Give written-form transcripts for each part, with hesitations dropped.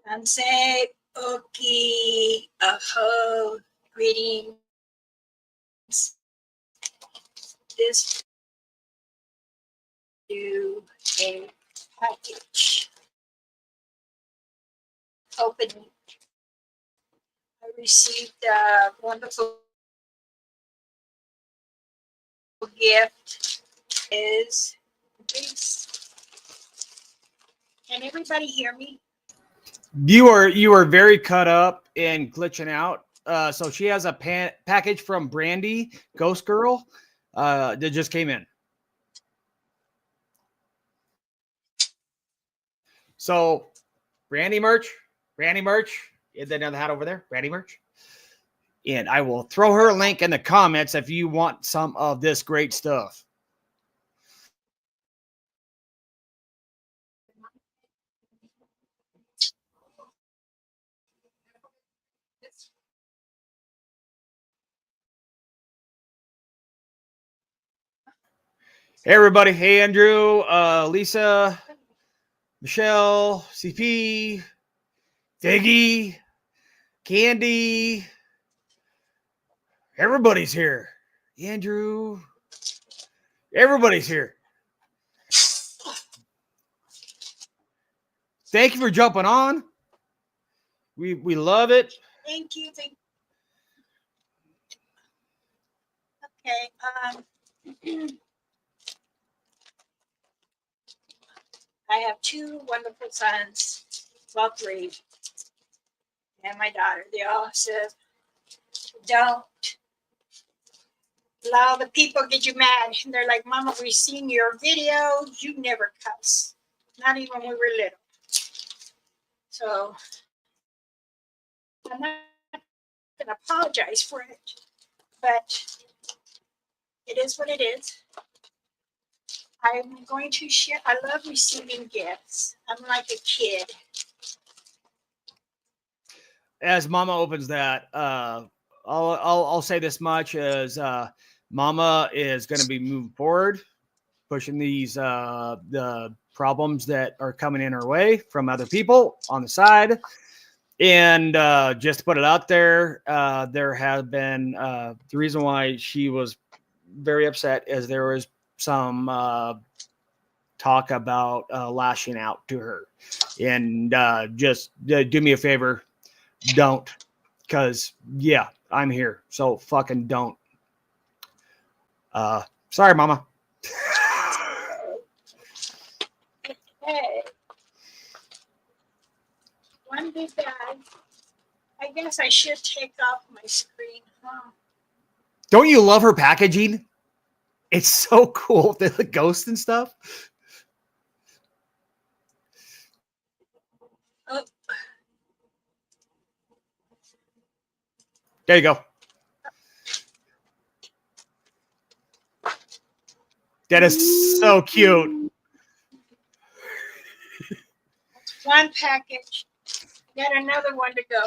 And say, Oki, aho, greetings. This do a package opening. I received a wonderful gift. Is this? Can everybody hear me? You are very cut up and glitching out. So she has a package from Brandy, Ghost Girl, that just came in. So Brandy merch, is that another hat over there? Brandy merch. And I will throw her a link in the comments if you want some of this great stuff. Hey everybody, hey Andrew, Lisa, Michelle, CP, Figgy, Candy, everybody's here. Andrew, everybody's here. Thank you for jumping on. We love it. Thank you. Okay. I have two wonderful sons, well, three, and my daughter. They all said, don't allow the people get you mad. And they're like, Mama, we've seen your videos. You never cuss. Not even when we were little. So I'm not going to apologize for it. But it is what it is. I'm going to share. I love receiving gifts. I'm like a kid. As Mama opens that, I'll say this much: as Mama is going to be moving forward, pushing these the problems that are coming in her way from other people on the side. And just to put it out there, there have been the reason why she was very upset is there was some talk about lashing out to her. And just do me a favor, don't, because yeah, I'm here, so fucking don't. Sorry, Mama. Hey, one big bag. I guess I should take off my screen, huh? Don't you love her packaging? It's so cool, the ghost and stuff. Oh, There you go. That is so cute. that's one package. Got another one to go.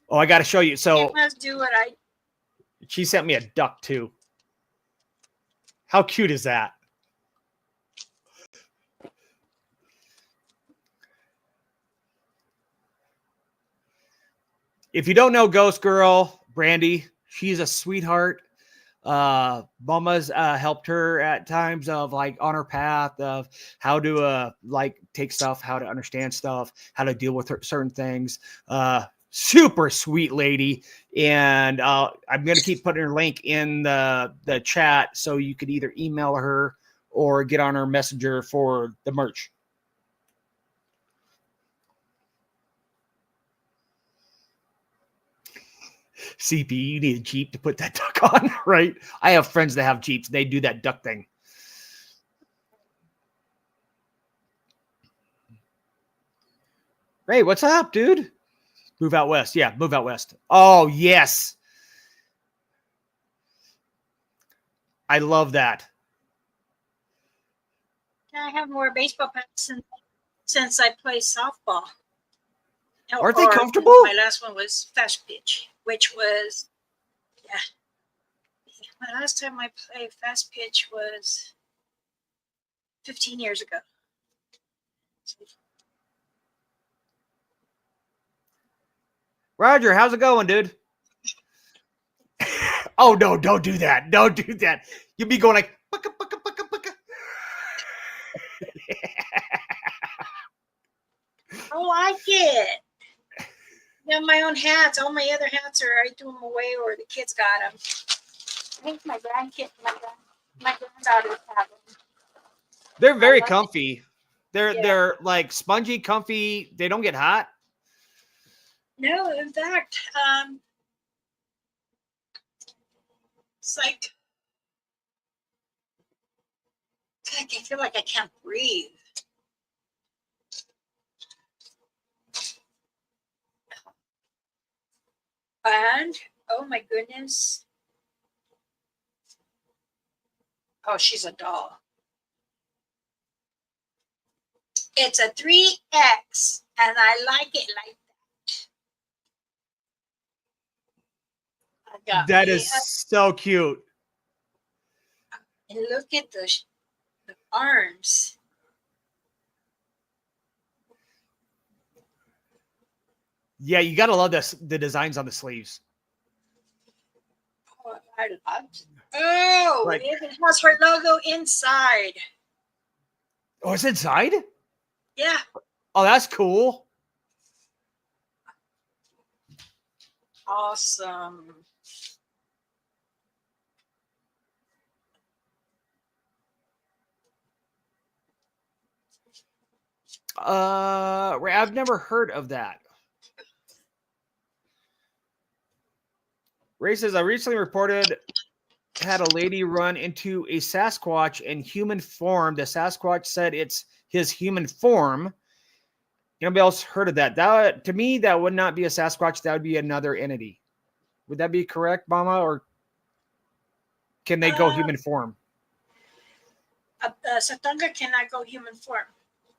Oh, I got to show you. So It must do what I. she sent me a duck too. How cute is that? If you don't know Ghost Girl, Brandy, she's a sweetheart. Mama's helped her at times of like on her path of how to like take stuff, how to understand stuff, how to deal with certain things. Super sweet lady. And I'm going to keep putting her link in the chat so you could either email her or get on her messenger for the merch. CP, you need a Jeep to put that duck on, right? I have friends that have Jeeps. They do that duck thing. Hey, what's up, dude? Move out west. Yeah, move out west. Oh, yes. I love that. I have more baseball pants since I play softball. Aren't they comfortable? My last one was fast pitch, which was, yeah. My last time I played fast pitch was 15 years ago. Roger, how's it going, dude? Oh no, don't do that. Don't do that. You'll be going like bucka, bucka, bucka, bucka. I like it. I have my own hats. All my other hats are I threw them away or the kids got them. I think my granddaughters have them. They're very love it. comfy. Yeah. They're like spongy, comfy. They don't get hot. No, in fact, it's like I feel like I can't breathe. And oh my goodness. Oh, she's a doll. It's a 3X, and I like it like that. I got That me is so cute. and look at the arms. Yeah, you gotta love this. The designs on the sleeves. Oh, I love it. Oh, Like- it even has her logo inside. Oh, it's inside. Yeah. Oh, that's cool. Awesome. I've never heard of that. Ray says I recently reported had a lady run into a Sasquatch in human form. The Sasquatch said it's his human form. Anybody else heard of that? That to me, that would not be a Sasquatch. That would be another entity. Would that be correct, Mama? Or can they go human form? Satanga cannot go human form.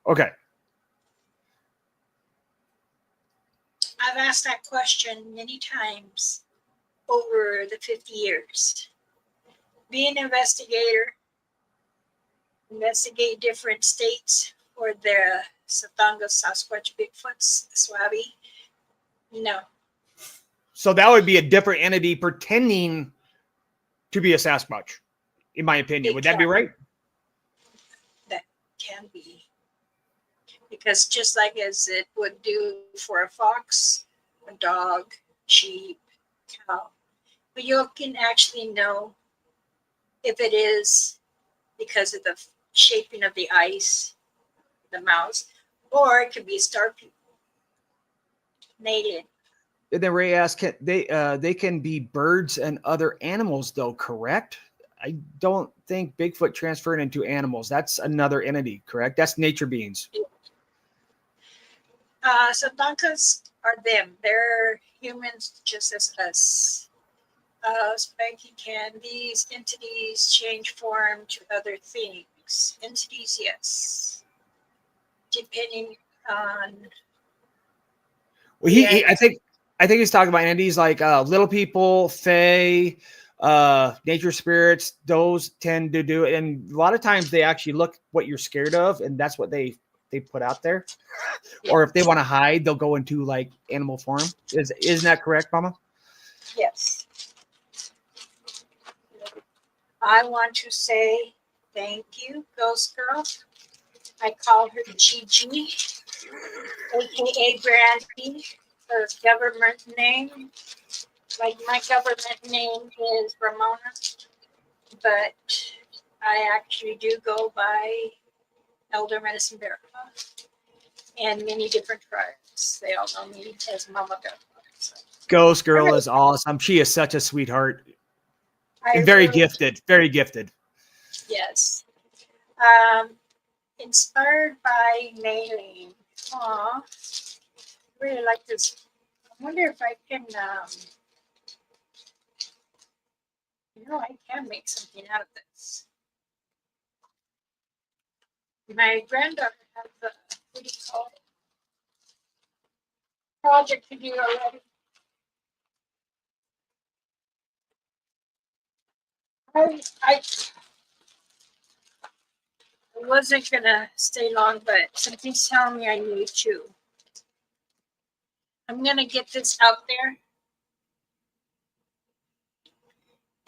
Okay. I've asked that question many times over the 50 years. Be an investigator, investigate different states for the Satanga, Sasquatch, Bigfoots, Swabby. No, So that would be a different entity pretending to be a Sasquatch, in my opinion. Would that be right? that can be. Because just like as it would do for a fox, a dog, sheep, cow, but you can actually know if it is because of the shaping of the ice, the mouth, or it could be star people, native. And then Ray asked, they can be birds and other animals, though, correct? I don't think Bigfoot transferred into animals. That's another entity, correct? That's nature beings. So Dankas are them. They're humans just as us. Spiky can these entities change form to other things? Entities, yes. Depending on Well, I think he's talking about entities like little people, fae, nature spirits. Those tend to do it, and a lot of times they actually look what you're scared of, and that's what they put out there. Yeah. Or if they want to hide, they'll go into like animal form. Isn't that correct, Mama? yes. I want to say thank you, Ghost Girl. I call her Gigi, aka Brandy, her government name. Like my government name is Ramona, but I actually do go by Elder Medicine Bear and many different tribes. They all know me as Mama Bear. So Ghost Girl is awesome. She is such a sweetheart I and very really- gifted. Very gifted. Yes. Inspired by Maylene. Aw, really like this. I wonder if I can, I can make something out of this. My granddaughter has a, what do you call it? Project to do already. I wasn't gonna stay long, but something's telling me I need to. I'm going to get this out there.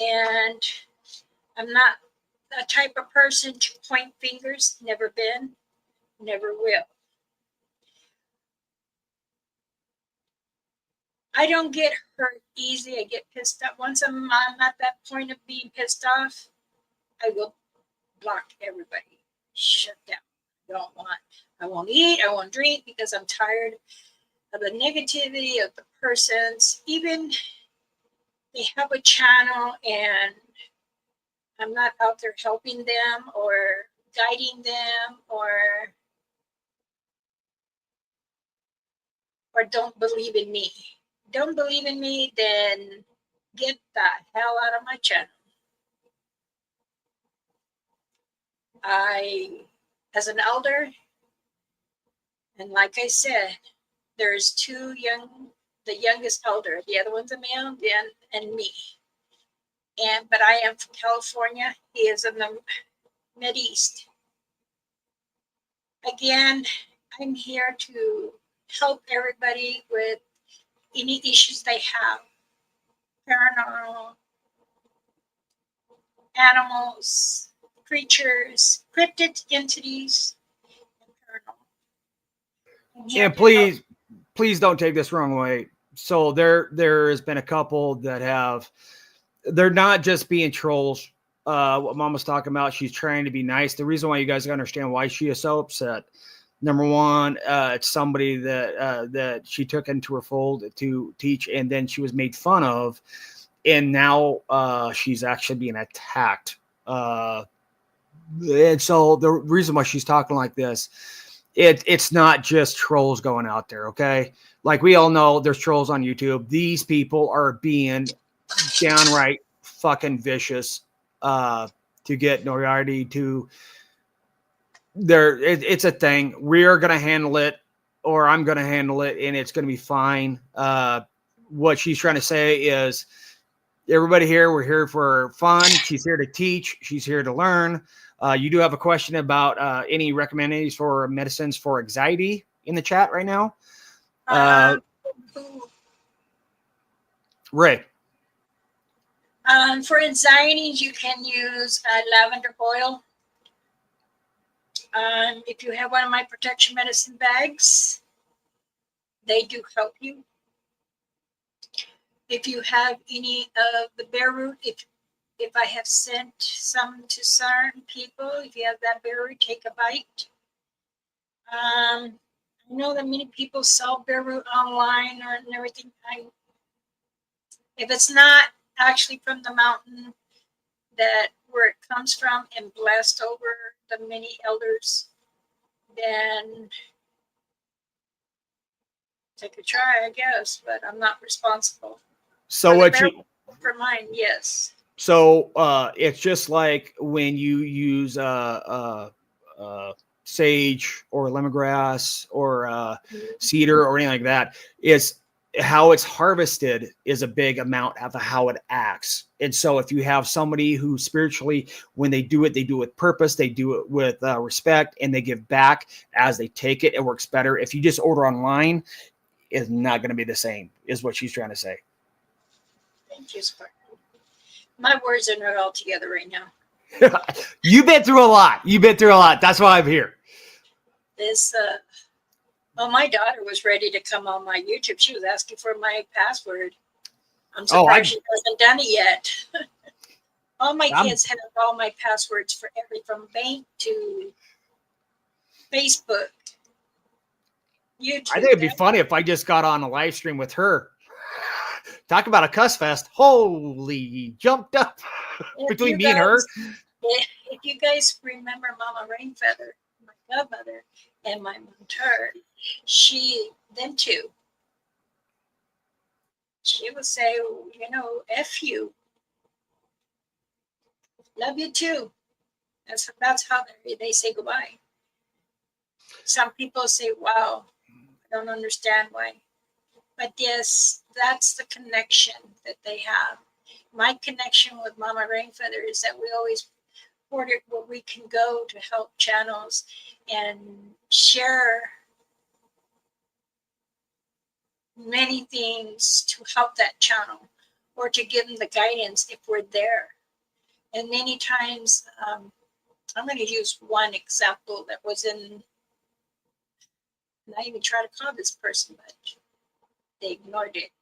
And I'm not the type of person to point fingers. Never been, never will. I don't get hurt easy. I get pissed off. Once I'm at that point of being pissed off, I will block everybody. Shut down. I won't eat. I won't drink because I'm tired of the negativity of the persons. Even they have a channel and I'm not out there helping them or guiding them or don't believe in me. Don't believe in me, then get the hell out of my channel. As an elder, and like I said, there's the youngest elder, the other one's a male, and me. But I am from California. He is in the Mideast. Again, I'm here to help everybody with any issues they have. Paranormal, animals, creatures, cryptid entities, and paranormal. And please don't take this wrong way. So there has been a couple that they're not just being trolls. What Mama's talking about, she's trying to be nice. The reason why you guys understand why she is so upset. Number one, it's somebody that she took into her fold to teach, and then she was made fun of, and now she's actually being attacked. And so the reason why she's talking like this, it's not just trolls going out there, okay? Like we all know, there's trolls on YouTube. These people are being downright fucking vicious to get notoriety. It's a thing. We're gonna handle it, or I'm gonna handle it, and it's gonna be fine. What she's trying to say is, everybody here, we're here for fun. She's here to teach. She's here to learn. You do have a question about any recommendations for medicines for anxiety in the chat right now. Ray. For anxiety, you can use lavender oil. If you have one of my protection medicine bags, they do help you. If you have any of the bear root, if I have sent some to certain people, if you have that bear root, take a bite. I know that many people sell bear root online and everything. If it's not actually from the mountain where it comes from and blessed over the many elders, then take a try, I guess, but I'm not responsible. So what you for mine, yes. So it's just like when you use sage or lemongrass or cedar or anything like that. It's how it's harvested is a big amount of how it acts. And so if you have somebody who spiritually, when they do it with purpose, they do it with respect, and they give back as they take it, it works better. If you just order online, it's not going to be the same, is what she's trying to say. Thank you, Spark. My words are not all together right now. You've been through a lot. That's why I'm here. My daughter was ready to come on my YouTube. She was asking for my password. I'm surprised she hasn't done it yet. All my kids have all my passwords for everything from bank to Facebook, YouTube. I think it'd be funny if I just got on a live stream with her. Talk about a cuss fest. Holy, jumped up between me and her. If you guys remember Mama Rainfeather, my godmother, and my mentor, them two, she would say, F you. Love you too. That's how they say goodbye. Some people say, wow, I don't understand why. But yes, that's the connection that they have. My connection with Mama Rainfeather is that we always ordered where we can go to help channels and share many things to help that channel or to give them the guidance if we're there. And many times, I'm going to use one example that was in, not even try to call this person, but they ignored it.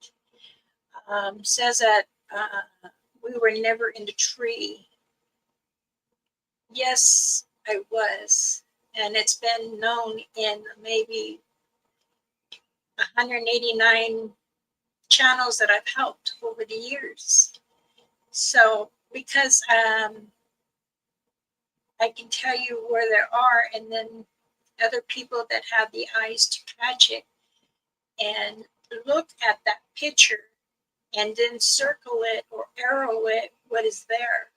Says that we were never in the tree. Yes, I was. And it's been known in maybe 189 channels that I've helped over the years. So because I can tell you where they are, and then other people that have the eyes to catch it and look at that picture and then circle it or arrow it, what is there.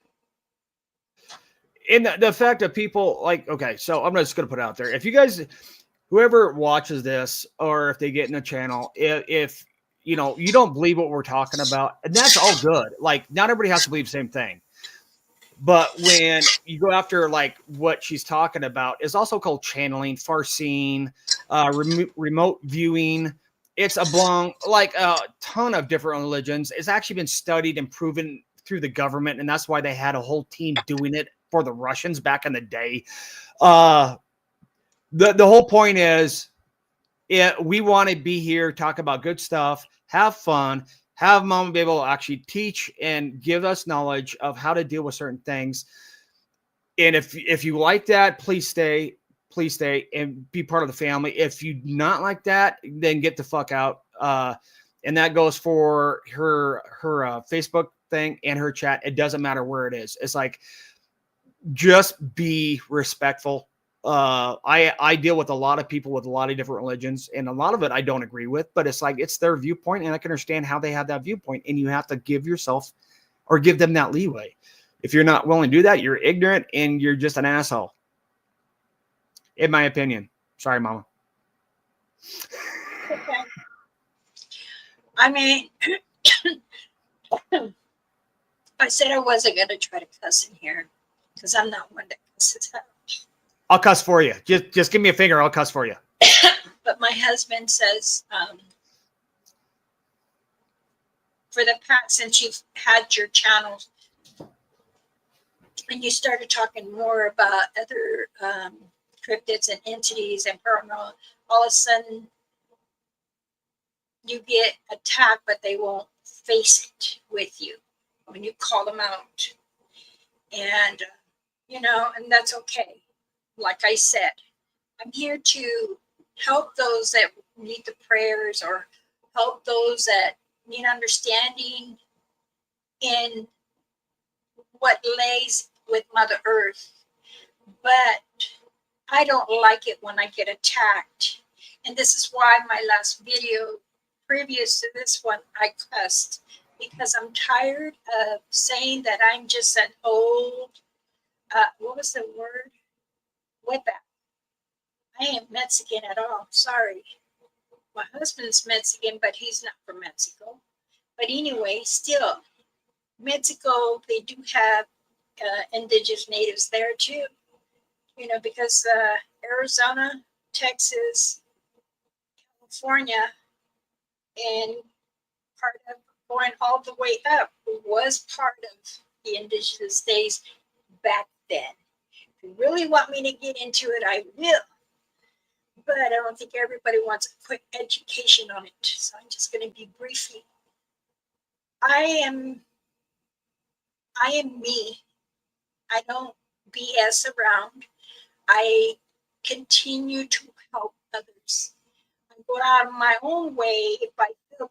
In the fact that people like, okay, so I'm just going to put it out there. If you guys, whoever watches this, or if they get in the channel, if you know, you don't believe what we're talking about, and that's all good. Like, not everybody has to believe the same thing. But when you go after like what she's talking about is also called channeling, farseeing, remote viewing. It's like a ton of different religions. It's actually been studied and proven through the government, and that's why they had a whole team doing it for the Russians back in the day. The whole point is, we want to be here, talk about good stuff, have fun, have Mama be able to actually teach and give us knowledge of how to deal with certain things. And if you like that, please stay and be part of the family. If you not like that, then get the fuck out. And that goes for her Facebook thing and her chat. It doesn't matter where it is. It's like, just be respectful. I deal with a lot of people with a lot of different religions, and a lot of it I don't agree with, but it's like, it's their viewpoint, and I can understand how they have that viewpoint, and you have to give yourself or give them that leeway. If you're not willing to do that, you're ignorant and you're just an asshole, in my opinion. Sorry, Mama. Okay. I mean, I said I wasn't going to try to cuss in here because I'm not one that cusses out. I'll cuss for you. Just give me a finger. I'll cuss for you. But my husband says, for the past, since you've had your channels and you started talking more about other cryptids and entities and paranormal, all of a sudden you get attacked, but they won't face it with you when you call them out. And, and that's okay. Like I said, I'm here to help those that need the prayers or help those that need understanding in what lays with Mother Earth. But I don't like it when I get attacked. And this is why my last video, previous to this one, I cussed, because I'm tired of saying that I'm just an old, what was the word? What that? I ain't Mexican at all. Sorry. My husband's Mexican, but he's not from Mexico. But anyway, still, Mexico, they do have indigenous natives there too. Because Arizona, Texas, California, and part of going all the way up was part of the indigenous days back then. If you really want me to get into it, I will. But I don't think everybody wants a quick education on it. So I'm just going to be briefly. I am me. I don't BS around. I continue to help others. I go out of my own way if I feel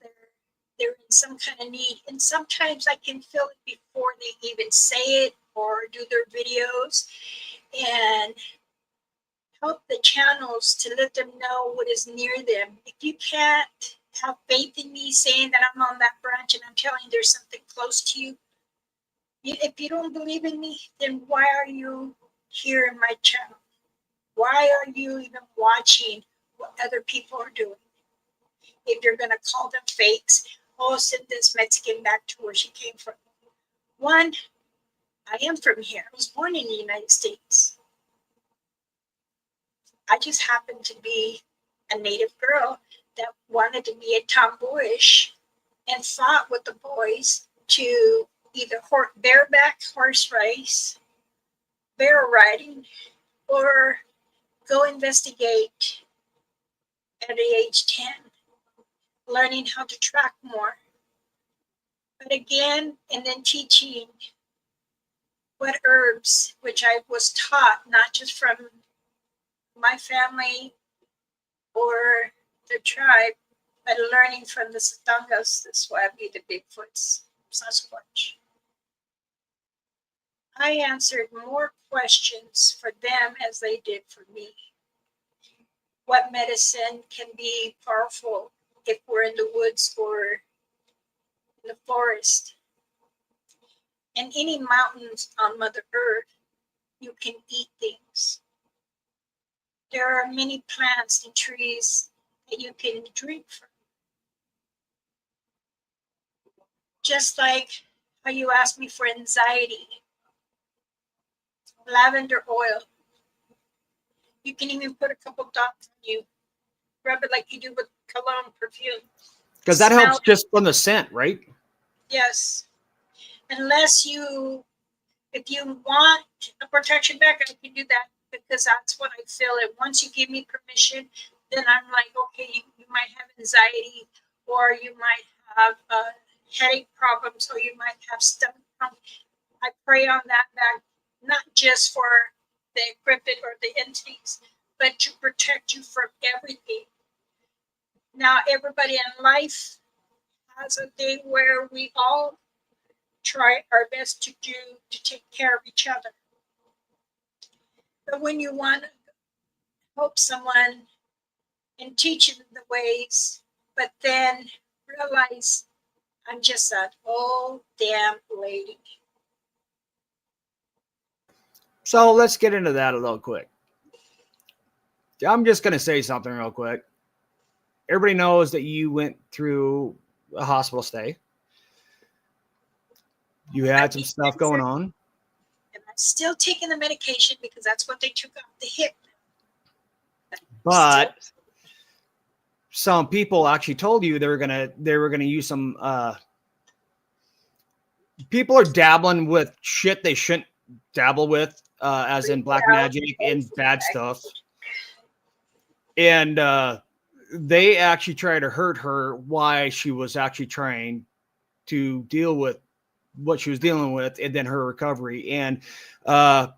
they're in some kind of need. And sometimes I can feel it before they even say it or do their videos. And help the channels to let them know what is near them. If you can't have faith in me saying that I'm on that branch and I'm telling you there's something close to you, if you don't believe in me, then why are you here in my channel? Why are you even watching what other people are doing? If you're going to call them fakes, send this Mexican back to where she came from. One, I am from here. I was born in the United States. I just happen to be a native girl that wanted to be a tomboyish and fought with the boys to either bareback horse race, barrel riding, or go investigate at the age 10, learning how to track more. But again, and then teaching what herbs, which I was taught not just from my family or the tribe, but learning from the Satangas, the Swabi, the Bigfoots, Sasquatch. I answered more questions for them as they did for me. What medicine can be powerful if we're in the woods or in the forest? And any mountains on Mother Earth, you can eat things. There are many plants and trees that you can drink from. Just like how you asked me for anxiety, lavender oil. You can even put a couple dots on you. Rub it like you do with cologne perfume. Because that helps just from the scent, right? Yes. Unless if you want a protection back, I can do that because that's what I feel. And once you give me permission, then I'm like, okay, you might have anxiety, or you might have headache problems, or you might have stomach problems. I pray on that back, not just for the equipment or the entities, but to protect you from everything. Now, everybody in life has a day where we all try our best to take care of each other. But when you want to help someone and teach them the ways, but then realize I'm just that old damn lady. So let's get into that a little quick. I'm just going to say something real quick. Everybody knows that you went through a hospital stay. You had some stuff going on. And I'm still taking the medication because that's what they took off the hip. But some people actually told you they were gonna use some people are dabbling with shit they shouldn't dabble with, as in black magic and bad stuff. And they actually tried to hurt her while she was actually trying to deal with what she was dealing with and then her recovery. And I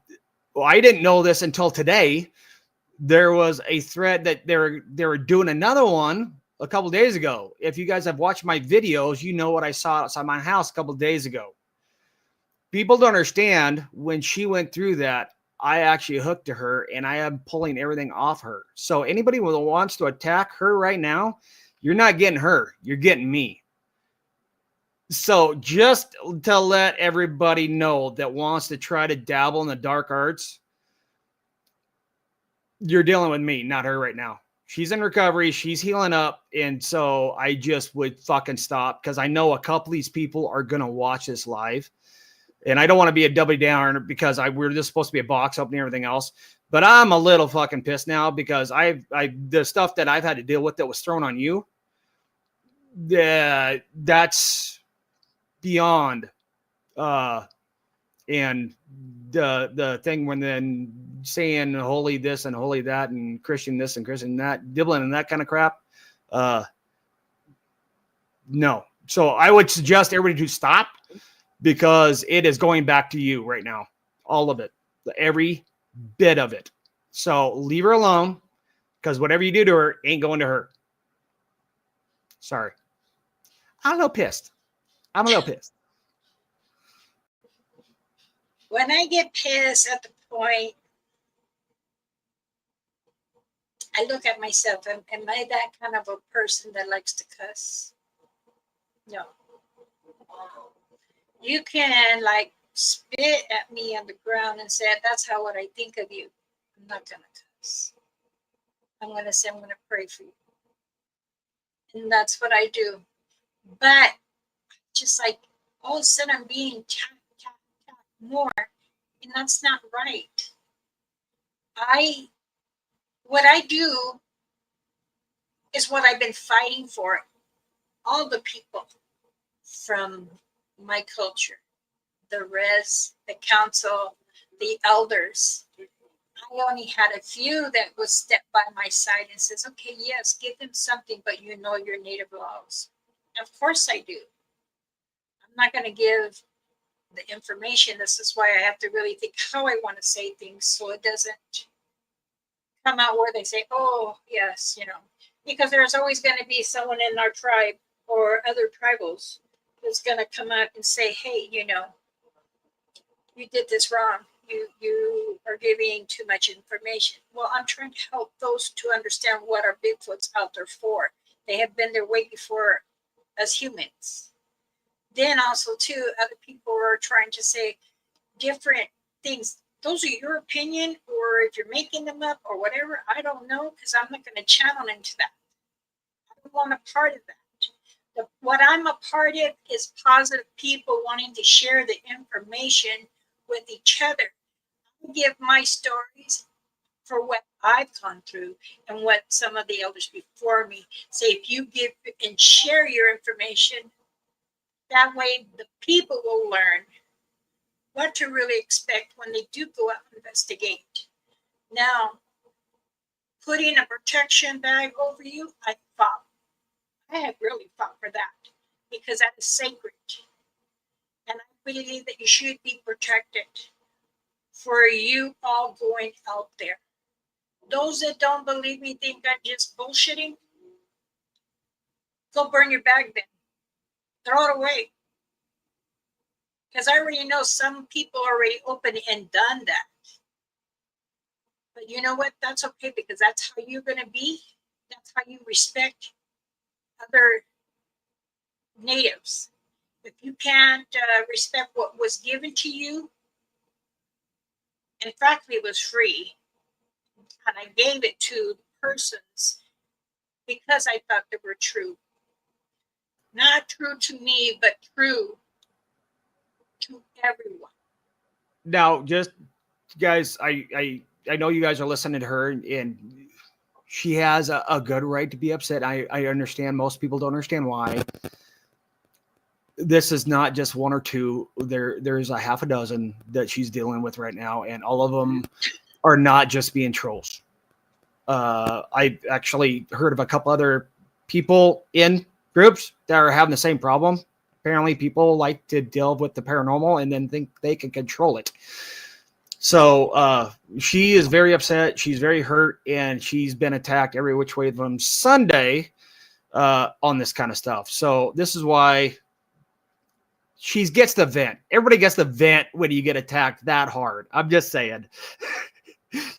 didn't know this until today. There was a thread that they were doing another one a couple of days ago. If you guys have watched my videos, you know what I saw outside my house a couple of days ago. People don't understand, when she went through that, I actually hooked to her and I am pulling everything off her. So anybody who wants to attack her right now, you're not getting her, you're getting me. So just to let everybody know that wants to try to dabble in the dark arts, you're dealing with me, not her right now. She's in recovery. She's healing up. And so I just would fucking stop, because I know a couple of these people are going to watch this live. And I don't want to be a double downer because we're just supposed to be a box opening and everything else. But I'm a little fucking pissed now because the stuff that I've had to deal with that was thrown on you, that's beyond. And the thing when then saying holy this and holy that and Christian this and Christian that, dibbling and that kind of crap. No. So I would suggest everybody to stop, because it is going back to you right now. All of it. Every bit of it. So leave her alone, because whatever you do to her ain't going to her. Sorry. I'm a little pissed. When I get pissed at the point, I look at myself. Am I that kind of a person that likes to cuss? No. You can like spit at me on the ground and say, that's how what I think of you. I'm not going to cuss. I'm going to say, I'm going to pray for you. And that's what I do. But just like all of a sudden I'm being tapped more. And that's not right. What I do is what I've been fighting for. All the people from my culture, the res, the council, the elders. I only had a few that would step by my side and says, okay, yes, give them something, but you know your native laws. Of course I do. I'm not going to give the information. This is why I have to really think how I want to say things so it doesn't come out where they say, oh, yes, because there's always going to be someone in our tribe or other tribals that's going to come out and say, hey, you did this wrong. You are giving too much information. Well, I'm trying to help those to understand what our Bigfoot's out there for. They have been there way before us humans. Then also too, other people are trying to say different things. Those are your opinion, or if you're making them up or whatever, I don't know, because I'm not going to channel into that. I don't want a part of that. What I'm a part of is positive people wanting to share the information with each other. I give my stories for what I've gone through and what some of the elders before me say. If you give and share your information, that way the people will learn what to really expect when they do go out and investigate. Now, putting a protection bag over you, I fought. I have really fought for that because that is sacred. And I believe that you should be protected for you all going out there. Those that don't believe me think I'm just bullshitting. Go burn your bag then. Throw it away. Because I already know some people already opened and done that. But you know what? That's okay because that's how you're going to be. That's how you respect other natives. If you can't respect what was given to you, in fact, it was free. And I gave it to persons because I thought they were true. Not true to me, but true to everyone. Now, just guys, I know you guys are listening to her, and she has a good right to be upset. I understand. Most people don't understand why. This is not just one or two. There's a half a dozen that she's dealing with right now, and all of them are not just being trolls. I actually heard of a couple other people in groups that are having the same problem. Apparently, people like to deal with the paranormal and then think they can control it. So she is very upset. She's very hurt, and she's been attacked every which way from Sunday on this kind of stuff. So this is why she gets the vent. Everybody gets the vent when you get attacked that hard. I'm just saying.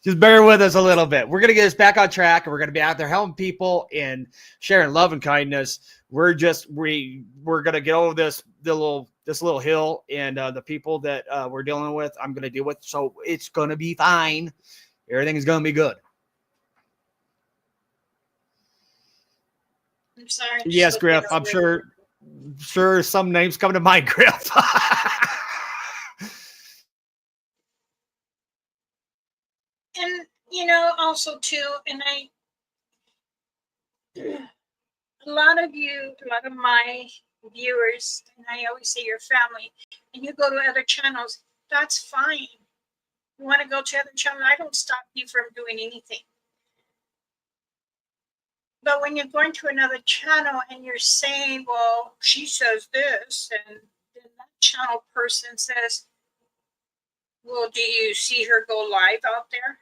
Just bear with us a little bit. We're going to get us back on track, and we're going to be out there helping people and sharing love and kindness. We're going to get over this little hill, and the people that we're dealing with, I'm going to deal with. So it's going to be fine. Everything is going to be good. I'm sorry. Yes, Griff. I'm sure some names come to mind, Griff. And also too, and a lot of my viewers, and I always say your family, and you go to other channels, that's fine. You want to go to other channels, I don't stop you from doing anything. But when you're going to another channel and you're saying, well, she says this, and then that channel person says, well, do you see her go live out there?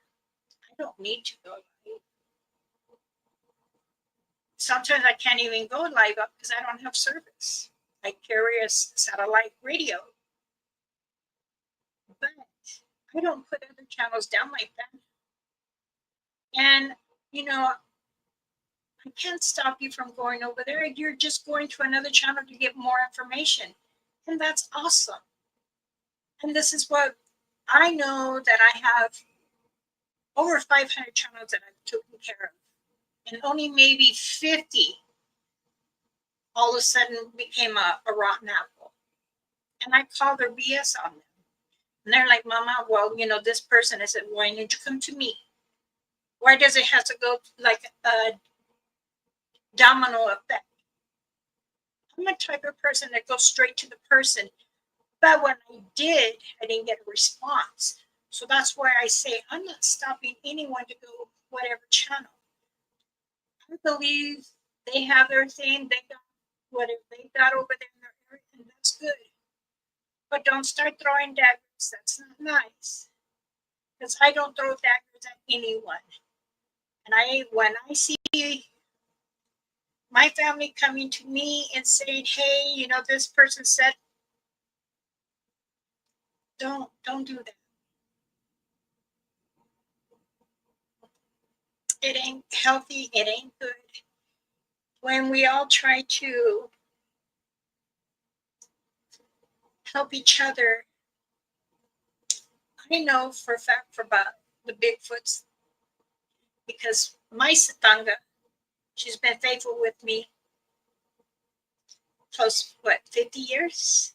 I don't need to go live. Sometimes I can't even go live up because I don't have service. I carry a satellite radio. But I don't put other channels down like that. And, I can't stop you from going over there. You're just going to another channel to get more information. And that's awesome. And this is what I know, that I have over 500 channels that I've taken care of. And only maybe 50 all of a sudden became a rotten apple. And I call their BS on them. And they're like, Mama, well, this person. I said, why didn't you come to me? Why does it have to go like domino effect. I'm a type of person that goes straight to the person. But when I did, I didn't get a response. So that's why I say I'm not stopping anyone to go whatever channel. I believe they have their thing, they got whatever they got over there in their area, and that's good. But don't start throwing daggers. That's not nice. Because I don't throw daggers at anyone. And when I see my family coming to me and saying, hey, you know, this person said, don't do that. It ain't healthy, it ain't good. When we all try to help each other, I know for a fact for about the Bigfoots, because my Satanga, she's been faithful with me close, 50 years?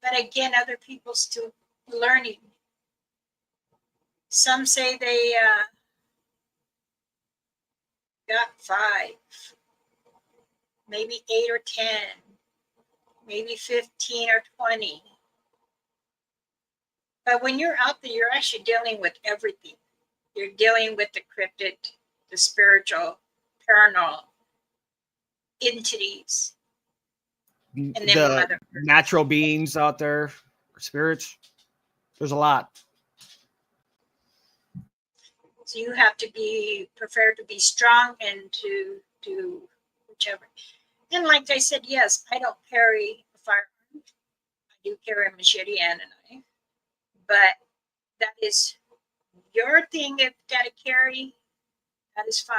But again, other people still learning. Some say they got 5, maybe 8 or 10, maybe 15 or 20. But when you're out there, you're actually dealing with everything. You're dealing with the cryptid, the spiritual, paranormal entities, and then The Mother Earth. natural beings out there, spirits. There's a lot. So you have to be prepared to be strong and to do whichever. And like I said, yes, I don't carry a firearm. I do carry a machete and a knife. But that is your thing. If you got to carry, that is fine.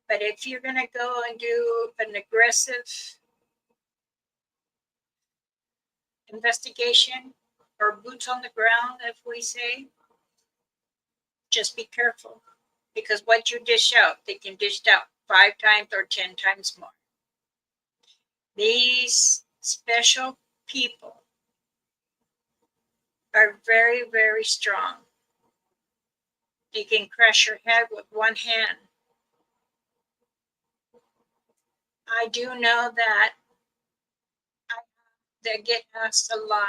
But if you're going to go and do an aggressive investigation or boots on the ground, if we say, just be careful. Because what you dish out, they can dish out 5 times or 10 times more. These special people are very, very strong. They can crush your head with one hand. I do know that they get asked a lot.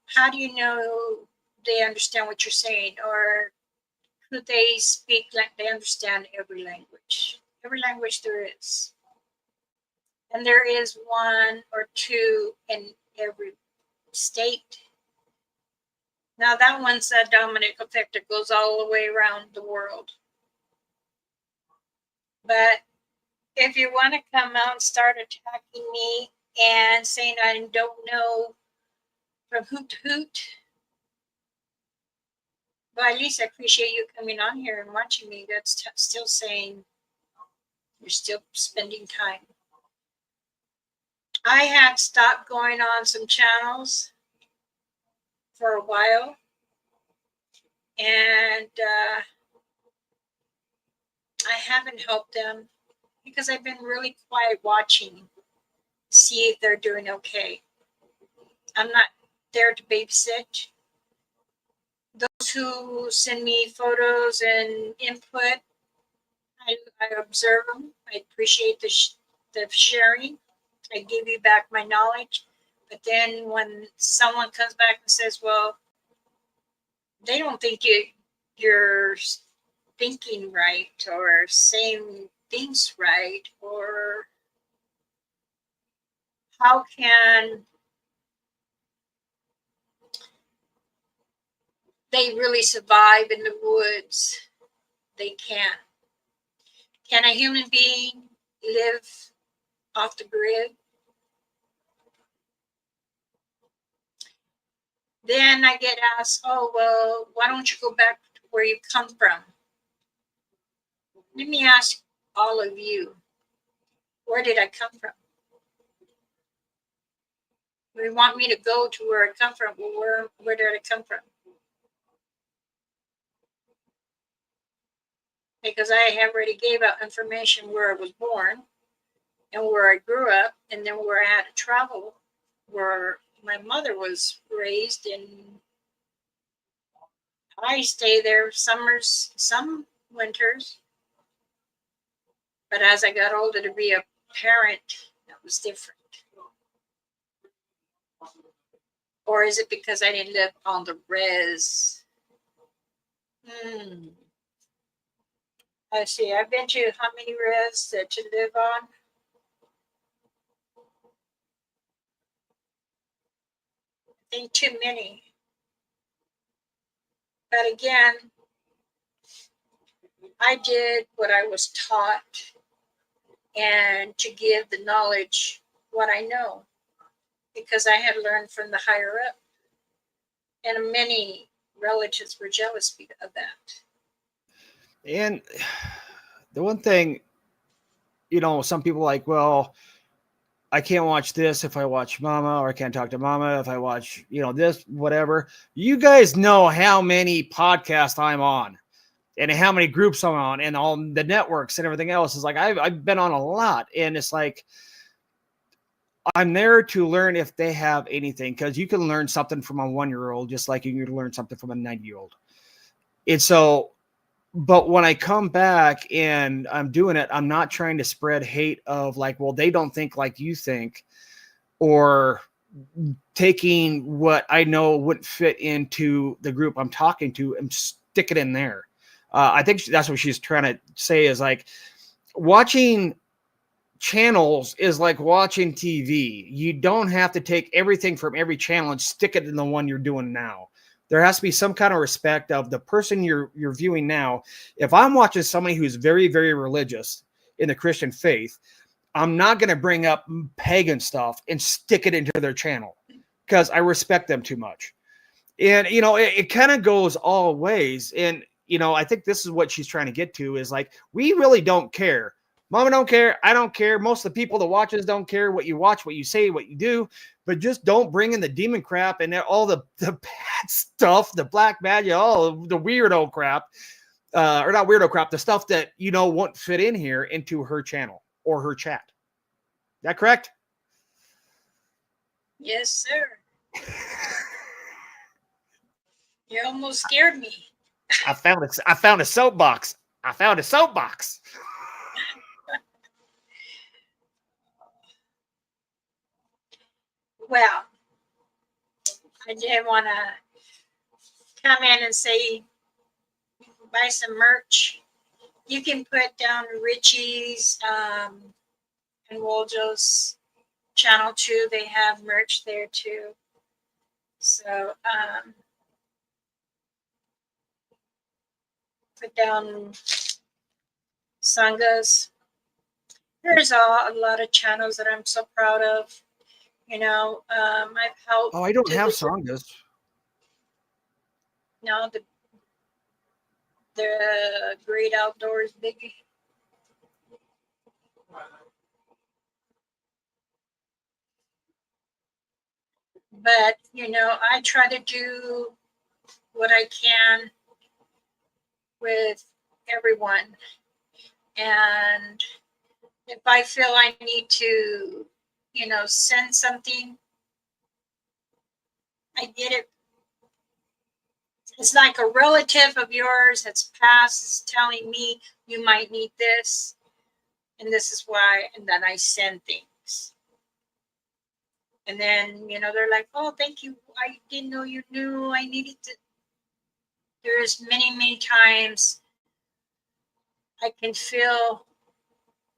How do you know they understand what you're saying? Or could they speak like they understand every language? Every language there is. And there is 1 or 2 in every state. Now that one's a dominic effect that goes all the way around the world. But if you want to come out and start attacking me and saying I don't know from hoot to hoot, well, at least I appreciate you coming on here and watching me. That's still saying you're still spending time. I had stopped going on some channels for a while, and I haven't helped them because I've been really quiet watching, see if they're doing okay. I'm not there to babysit. Those who send me photos and input, I observe them. I appreciate the sharing. I give you back my knowledge. But then when someone comes back and says, well, they don't think you're thinking right or saying things right, or how can they really survive in the woods? They can't. Can a human being live off the grid? Then I get asked, oh, well, why don't you go back to where you come from? Let me ask all of you, where did I come from? You want me to go to where I come from? Well, where did I come from? Because I already gave out information where I was born and where I grew up, and then where I had to travel, where my mother was raised, and I stay there summers, some winters. But as I got older to be a parent, that was different. Or is it because I didn't live on the res? I see. I've been to how many res that you live on? I think too many. But again, I did what I was taught and to give the knowledge what I know because I had learned from the higher up. And many relatives were jealous of that. And the one thing, some people like, well, I can't watch this if I watch mama, or I can't talk to mama if I watch, this, whatever. You guys know how many podcasts I'm on and how many groups I'm on and all the networks and everything else. Is like, I've been on a lot, and it's like, I'm there to learn if they have anything, because you can learn something from a 1-year-old just like you can learn something from a 90-year-old. And so, but when I come back and I'm doing it, I'm not trying to spread hate of like, well, they don't think like you think, or taking what I know wouldn't fit into the group I'm talking to and stick it in there. I think that's what she's trying to say, is like, watching channels is like watching TV. You don't have to take everything from every channel and stick it in the one you're doing now. There has to be some kind of respect of the person you're viewing now. If I'm watching somebody who's very, very religious in the Christian faith, I'm not going to bring up pagan stuff and stick it into their channel because I respect them too much. And, it kind of goes all ways. And, I think this is what she's trying to get to, is like, we really don't care. Mama don't care. I don't care. Most of the people that watches don't care what you watch, what you say, what you do, but just don't bring in the demon crap and all the bad stuff, the black magic, all the weirdo crap, or not weirdo crap, the stuff that, won't fit in here into her channel or her chat. Is that correct? Yes, sir. You almost scared me. I found a soapbox. I found a soapbox. Well, I did want to come in and say, buy some merch. You can put down Richie's and Woljo's channel too. They have merch there too. So put down sangas. There's a lot of channels that I'm so proud of. I've helped. Oh, I don't have sangas. No, the Great Outdoors Biggie. But I try to do what I can with everyone, and if I feel I need to, send something, I get it. It's like a relative of yours that's passed is telling me you might need this, and this is why, and then I send things. And then, they're like, oh, thank you. I didn't know you knew I needed to. There's many, many times I can feel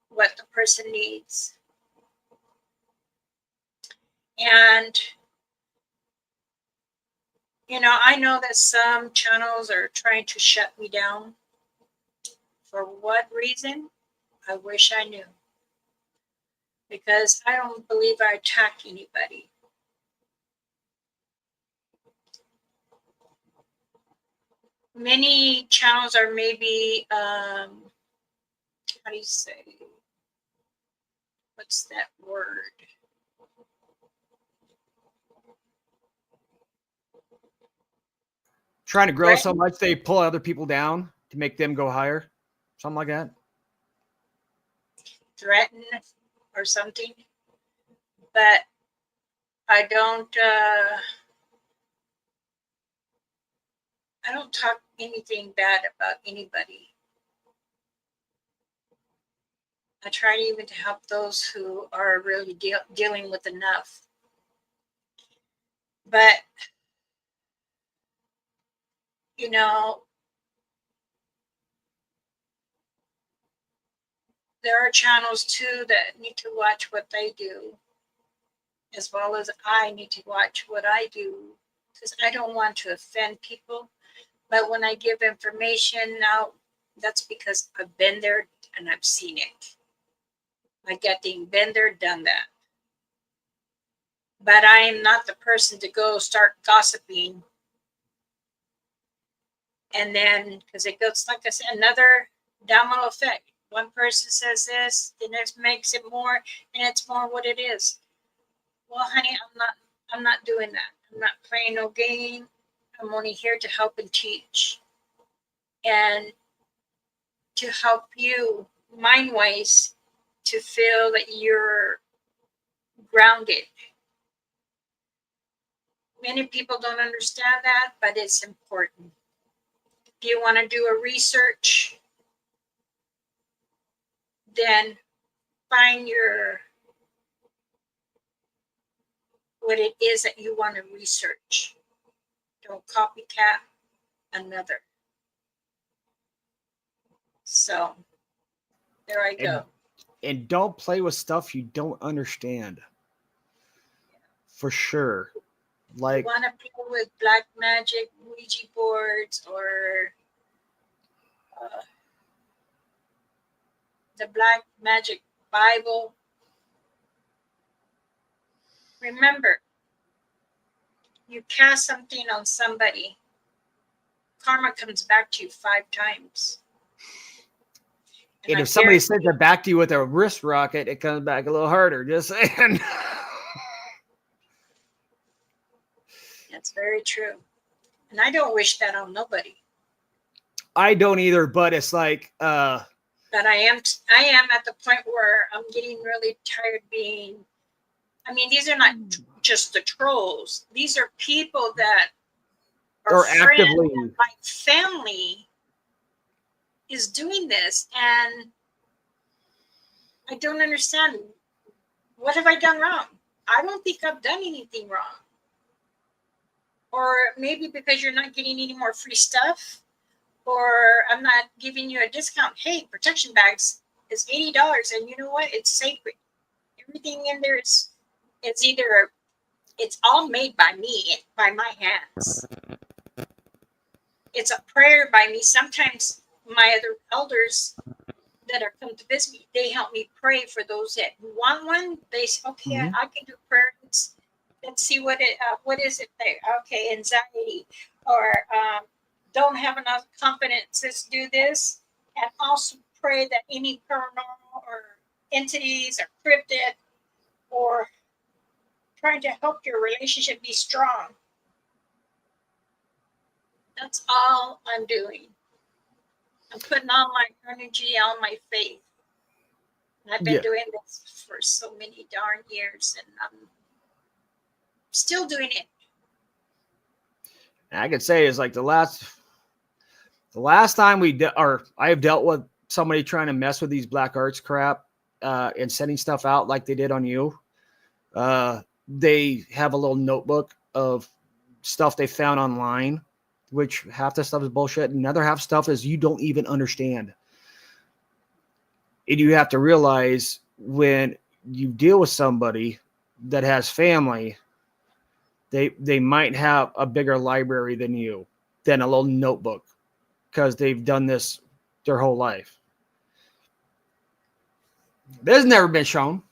what the person needs. And, I know that some channels are trying to shut me down. For what reason? I wish I knew. Because I don't believe I attack anybody. Many channels are maybe, how do you say? What's that word? Trying to grow so much they pull other people down to make them go higher. Something like that. Threaten or something. But I don't I don't talk anything bad about anybody. I try even to help those who are really dealing with enough. But, you know, there are channels too that need to watch what they do, as well as I need to watch what I do, because I don't want to offend people. But when I give information now, that's because I've been there and I've seen it. I get the been there, done that. But I am not the person to go start gossiping. And then, because it goes, like I said, another domino effect. One person says this, the next makes it more, and it's more what it is. Well, honey, I'm not doing that. I'm not playing no game. I'm only here to help and teach. And to help you mind-wise to feel that you're grounded. Many people don't understand that, but it's important. If you want to do a research, then find what it is that you want to research. Don't copycat another. So there I go. And don't play with stuff you don't understand. For sure. Like, you want to play with black magic, Ouija boards, or the black magic Bible. Remember, you cast something on somebody, karma comes back to you 5 times. and if somebody sends it back to you with a wrist rocket, it comes back a little harder. Just saying. That's very true. And I don't wish that on nobody. I don't either, but it's like but I am at the point where I'm getting really tired being, I mean, these are not just the trolls. These are people that are actively, my family is doing this, and I don't understand. What have I done wrong? I don't think I've done anything wrong. Or maybe because you're not getting any more free stuff, or I'm not giving you a discount. Hey, protection bags is $80, and you know what? It's sacred. Everything in there is, it's all made by me, by my hands. It's a prayer by me. Sometimes my other elders that are come to visit me, they help me pray for those that want one. They say, okay, I can do prayer. Let's see what is it there? Okay, anxiety, or don't have enough confidence. Let's do this, and also pray that any paranormal or entities or cryptid or trying to help your relationship be strong. That's all I'm doing. I'm putting all my energy, all my faith. And I've been doing this for so many darn years, and I'm still doing it. I could say is like the last time I have dealt with somebody trying to mess with these black arts crap and sending stuff out like they did on you. They have a little notebook of stuff they found online, which half the stuff is bullshit, and another half stuff is you don't even understand. And you have to realize when you deal with somebody that has family, they might have a bigger library than you, than a little notebook, because they've done this their whole life. This has never been shown.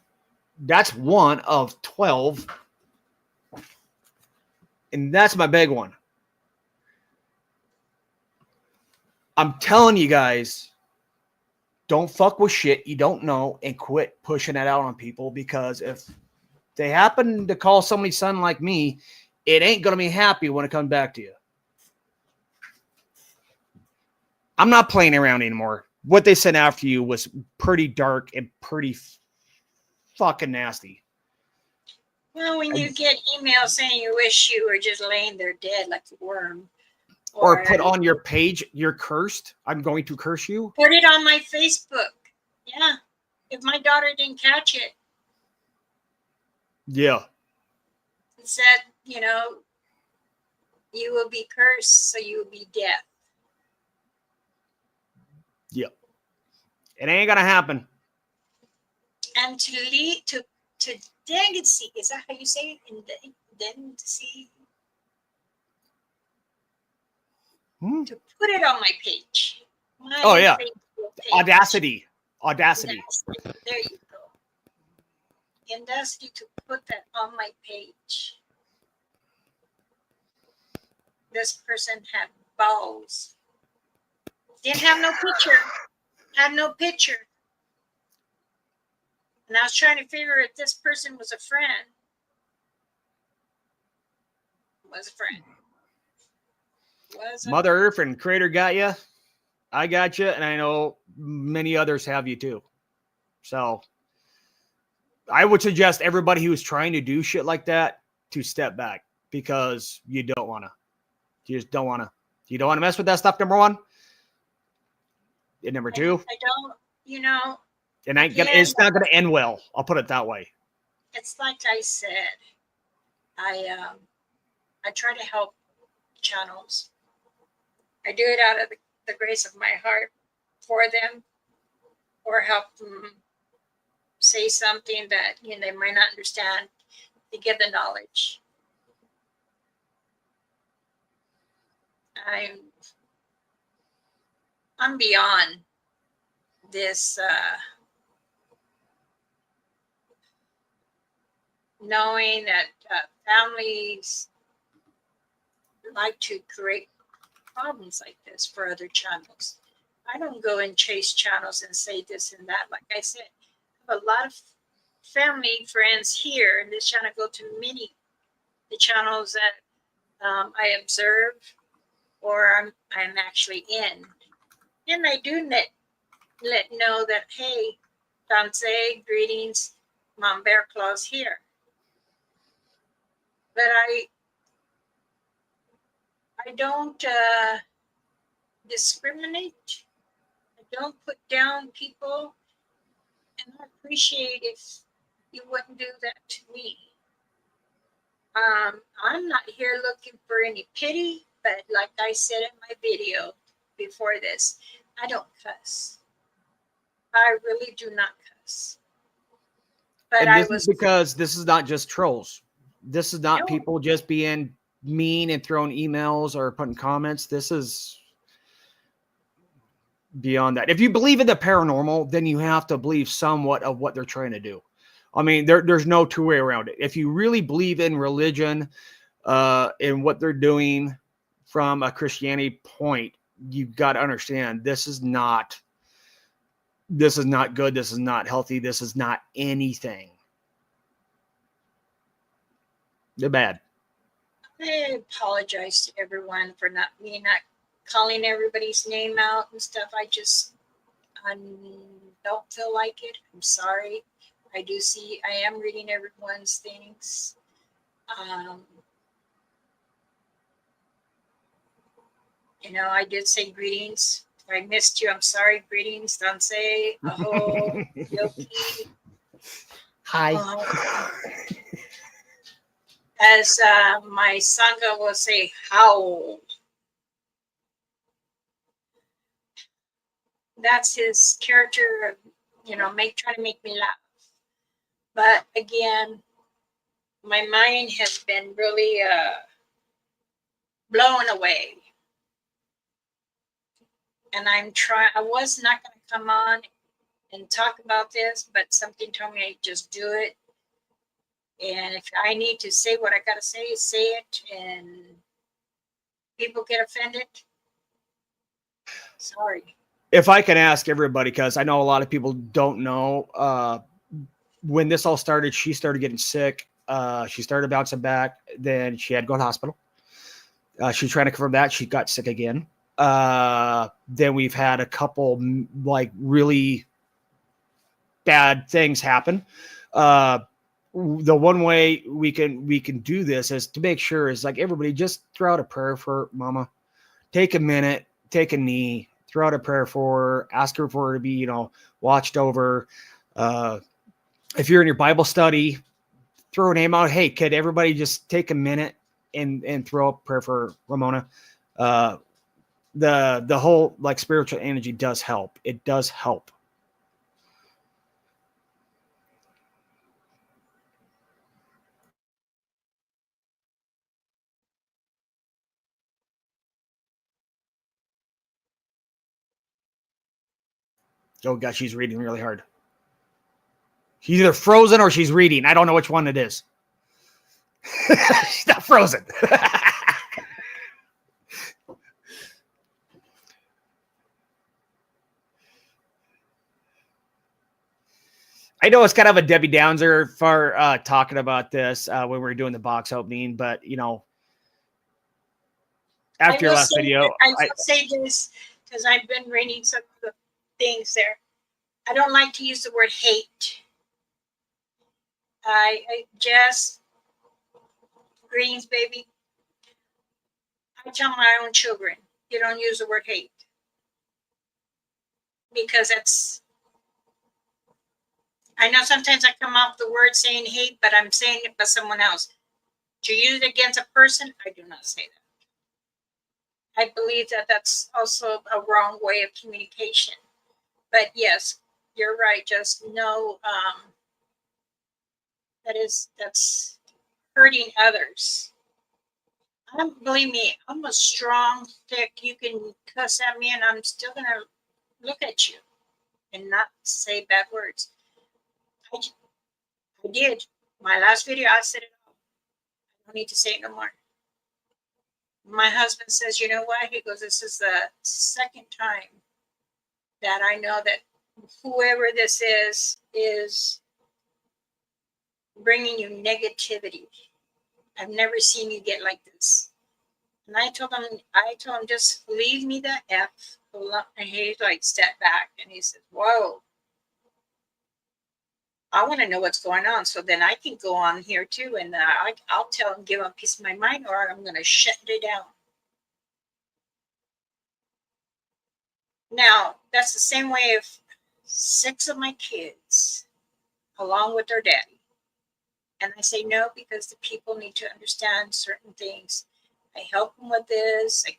That's one of 12. And that's my big one. I'm telling you guys, don't fuck with shit you don't know and quit pushing that out on people, because if they happen to call somebody's son like me, it ain't going to be happy when it comes back to you. I'm not playing around anymore. What they sent after you was pretty dark and pretty fucking nasty. Well, when you get emails saying you wish you were just laying there dead like a worm. Or put on your page, you're cursed. I'm going to curse you. Put it on my Facebook. Yeah. If my daughter didn't catch it, Yeah. it said, you know, you will be cursed, so you will be deaf. Yep. It ain't gonna happen. And to lead to delegacy, is that how you say it? Delegacy? To put it on my page. Oh yeah. Page. Audacity. There you go. Audacity to put that on my page. This person had balls. Didn't have no picture. Had no picture. And I was trying to figure if this person was a friend. Was a friend. Mother Earth and Creator got you. I got you, and I know many others have you too. So I would suggest everybody who's trying to do shit like that to step back, because you don't want to. You just don't want to. You don't want to mess with that stuff, number one. And number two, I don't, you know. And it's not going to end well. I'll put it that way. It's like I said, I try to help channels. I do it out of the grace of my heart for them, or help them say something that, you know, they might not understand, to give the knowledge. I'm beyond this knowing that families like to create problems like this for other channels. I don't go and chase channels and say this and that. Like I said, I have a lot of family friends here in this channel. Go to many the channels that I observe or I'm actually in, and I do let know that, hey, Danse, greetings, Mom Bear Claws here. But I don't discriminate. I don't put down people, and I appreciate if you wouldn't do that to me. I'm not here looking for any pity, but like I said in my video before this, I don't cuss. I really do not cuss. But and this is because this is not just trolls. This is not people just being mean and throwing emails or putting comments. This is beyond that. If you believe in the paranormal, then you have to believe somewhat of what they're trying to do. I mean, there's no two way around it. If you really believe in religion, and what they're doing from a Christianity point, you've got to understand this is not good. This is not healthy. This is not anything. They're bad. I apologize to everyone for not calling everybody's name out and stuff. I don't feel like it. I'm sorry. I am reading everyone's things. You know, I did say greetings. If I missed you, I'm sorry. Greetings, Danse, Aho, Yoki. Hi. As my Sangha will say, how. That's his character, you know, trying to make me laugh. But again, my mind has been really blown away. And I was not going to come on and talk about this, but something told me I'd just do it. And if I need to say what I got to say it. And people get offended. Sorry. If I can ask everybody, because I know a lot of people don't know, when this all started, she started getting sick. She started bouncing back. Then she had to go to the hospital. She was trying to confirm that. She got sick again. Then we've had a couple like really bad things happen. The one way we can do this is to make sure is like everybody just throw out a prayer for Mama. take a minute, take a knee, throw out a prayer for her, ask her for her to be, you know, watched over. If you're in your Bible study, throw a name out. Hey, could everybody just take a minute and throw up prayer for Ramona? The whole like spiritual energy does help. It does help. Oh gosh, she's reading really hard. She's either frozen or she's reading. I don't know which one it is. She's not frozen. I know it's kind of a Debbie Downer for talking about this when we were doing the box opening, but you know, after your last video, I will say this because I've been reading some of the things there. I don't like to use the word hate. I just greens, baby. I tell my own children, you don't use the word hate because that's. I know sometimes I come off the word saying hate, but I'm saying it by someone else. To use it against a person, I do not say that. I believe that that's also a wrong way of communication. But yes, you're right. Just know that's hurting others. Believe me, I'm a strong, thick. You can cuss at me, and I'm still gonna look at you and not say bad words. I did. My last video, I said it all. I don't need to say it no more. My husband says, you know what? He goes, this is the second time that I know that whoever this is bringing you negativity. I've never seen you get like this. And I told him, just leave me the F. And he like stepped back and he said, whoa. I want to know what's going on, so then I can go on here too, and I'll tell him, give him a piece of my mind, or I'm going to shut it down. Now, that's the same way of 6 of my kids, along with their daddy. And I say no because the people need to understand certain things. I help them with this. I,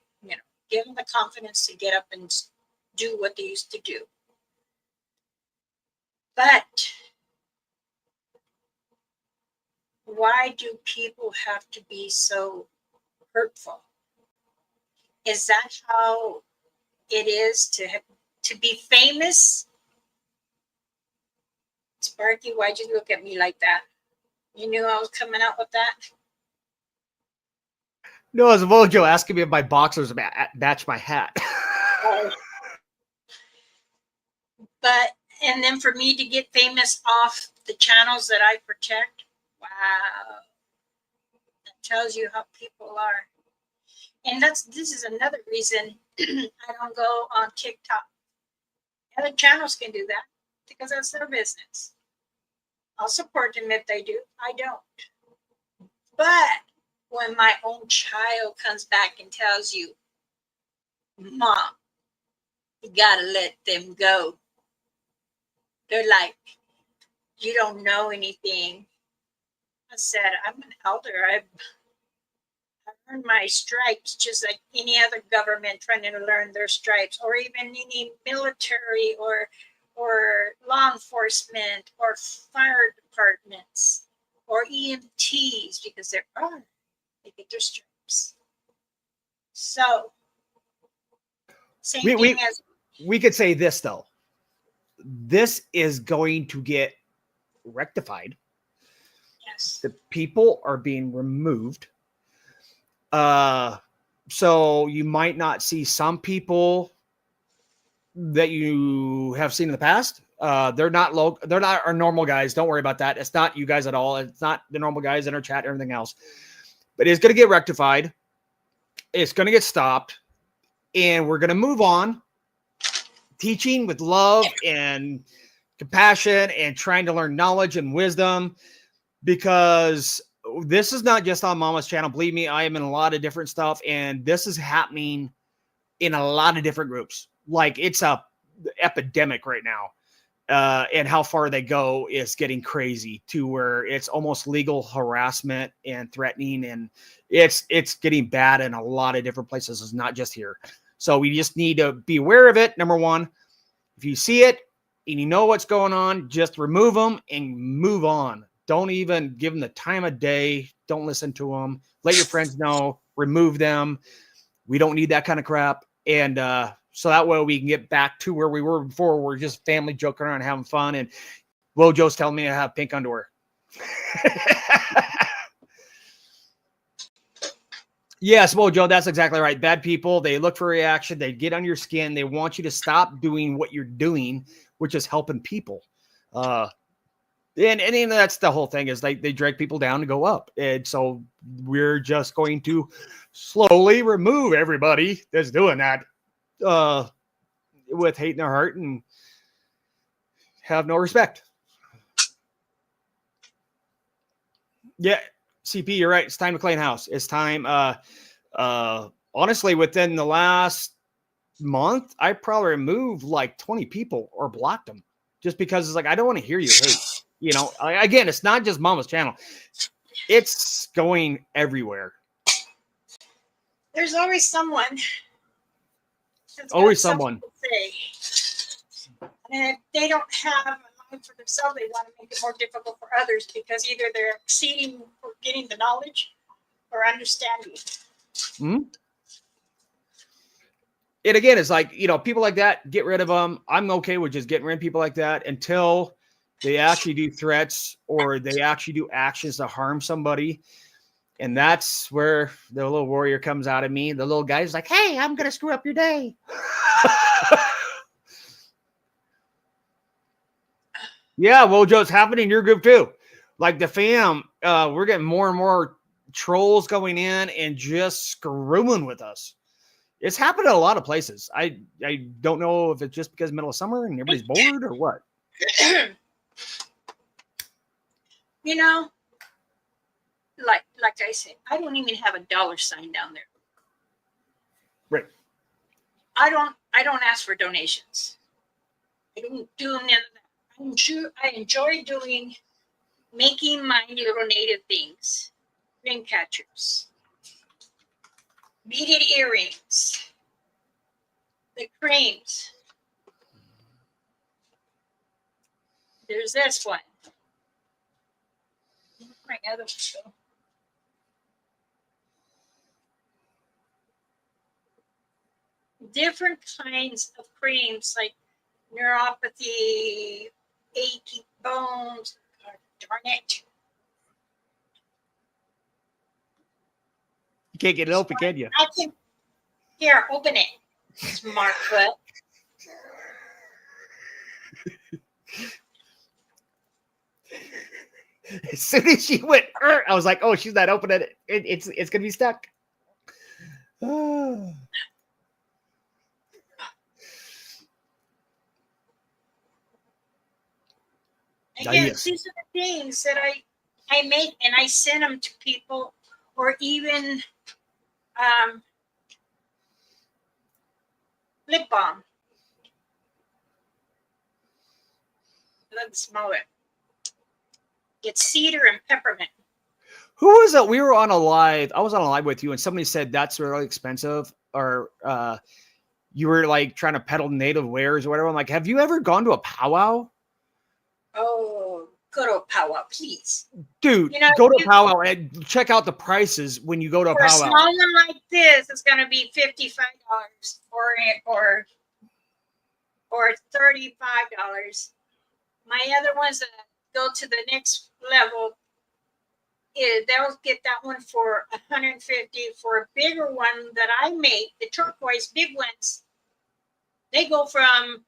give them the confidence to get up and do what they used to do. But why do people have to be so hurtful? Is that how it is to be famous? Sparky, why'd you look at me like that? You knew I was coming out with that? No, it's Mojo asking me if my boxers match my hat. But, and then for me to get famous off the channels that I protect, wow. That tells you how people are. And this is another reason I don't go on TikTok. Other channels can do that because that's their business. I'll support them if they do. I don't. But when my own child comes back and tells you, Mom, you gotta let them go. They're like, you don't know anything. I said, I'm an elder. I've earned my stripes just like any other government trying to learn their stripes, or even any military or law enforcement or fire departments or EMTs, because they get their stripes. So same thing as we could say this though. This is going to get rectified. yes. The people are being removed. So you might not see some people that you have seen in the past. They're not our normal guys. Don't worry about that. It's not you guys at all. It's not the normal guys in our chat, everything else. But it's going to get rectified. It's going to get stopped. And we're going to move on. Teaching with love and compassion and trying to learn knowledge and wisdom, because this is not just on Mama's channel. Believe me, I am in a lot of different stuff, and this is happening in a lot of different groups. Like it's a epidemic right now. And how far they go is getting crazy to where it's almost legal harassment and threatening. And it's getting bad in a lot of different places. It's not just here. So we just need to be aware of it. Number one, if you see it and you know what's going on, just remove them and move on. Don't even give them the time of day. Don't listen to them. Let your friends know, remove them. We don't need that kind of crap. And, so that way we can get back to where we were before. We're just family joking around, having fun. And Wojo's telling me I have pink underwear. Yes, Wojo, that's exactly right. Bad people, they look for reaction. They get on your skin. They want you to stop doing what you're doing, which is helping people. And that's the whole thing is they drag people down to go up. And so we're just going to slowly remove everybody that's doing that. With hate in their heart and have no respect. Yeah, CP, you're right. It's time to clean house. It's time. Honestly, within the last month, I probably removed like 20 people or blocked them just because it's like, I don't want to hear you hate. You know, again, it's not just Mama's channel. It's going everywhere. There's always someone. Always someone. And if they don't have a mind for themselves, they want to make it more difficult for others because either they're exceeding or getting the knowledge or understanding. Mm-hmm. And again, it's like, you know, people like that, get rid of them. I'm okay with just getting rid of people like that until they actually do threats or they actually do actions to harm somebody. And that's where the little warrior comes out of me. The little guy's like, hey, I'm going to screw up your day. Yeah, Wojo, it's happening in your group too. Like the fam, we're getting more and more trolls going in and just screwing with us. It's happened in a lot of places. I don't know if it's just because middle of summer and everybody's bored or what. You know, like I said, I don't even have a $sign down there. Right. I don't ask for donations. I don't do none of that. I enjoy making my little native things. Ring catchers, beaded earrings, the creams. There's this one. My other one. Different kinds of creams like neuropathy, achy bones. God darn it. You can't get it open, can you? I can. Here, open it. Smart foot. As soon as she went, I was like, "Oh, she's not opening it. It's gonna be stuck." Again, Yes. these are the things that I make and I send them to people, or even lip balm. Let's smell it. It's cedar and peppermint. Who was it? We were on a live. I was on a live with you, and somebody said that's really expensive, or you were like trying to peddle native wares or whatever. I'm like, have you ever gone to a powwow? Oh, good old powwow, please. Dude, go to a powwow and check out the prices when you go to a For a powwow. small one like this, it's going to be $55 or $35. My other ones that go to the next level, they'll get that one for $150. For a bigger one that I make, the turquoise big ones, they go from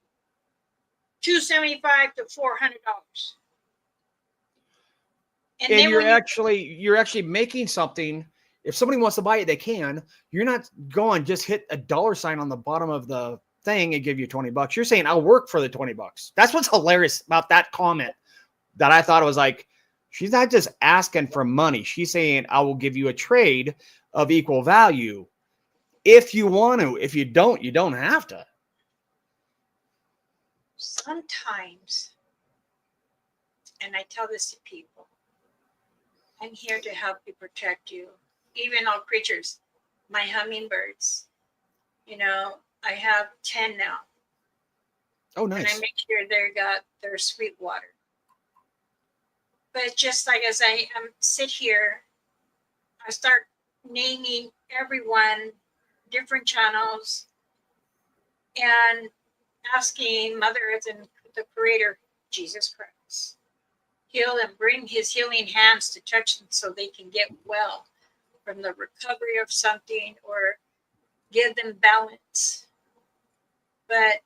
$275 to $400. And you're actually making something. If somebody wants to buy it, they can. You're not going just hit a $sign on the bottom of the thing and give you $20. You're saying I'll work for the $20. That's what's hilarious about that comment. That I thought it was like, she's not just asking for money. She's saying I will give you a trade of equal value. if you want to. If you don't have to. Sometimes, and I tell this to people, I'm here to help you, protect you, even all creatures, my hummingbirds. You know, I have 10 now, Oh, and I nice. make sure they got their sweet water. But just like as I sit here, I start naming everyone, different channels, and asking Mother Earth and the Creator, Jesus Christ, heal and bring His healing hands to touch them so they can get well from the recovery of something or give them balance. But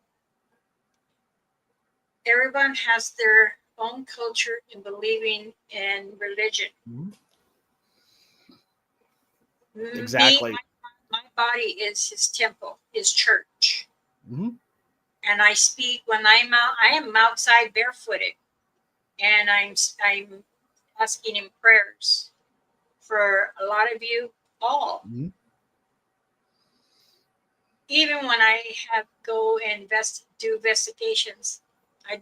everyone has their own culture in believing in religion. Mhm. Me, Exactly. my body is His temple, His church. Mm-hmm. And I speak when I'm out. I am outside barefooted, and I'm asking in prayers for a lot of you all. Mm-hmm. Even when I have go and do investigations, I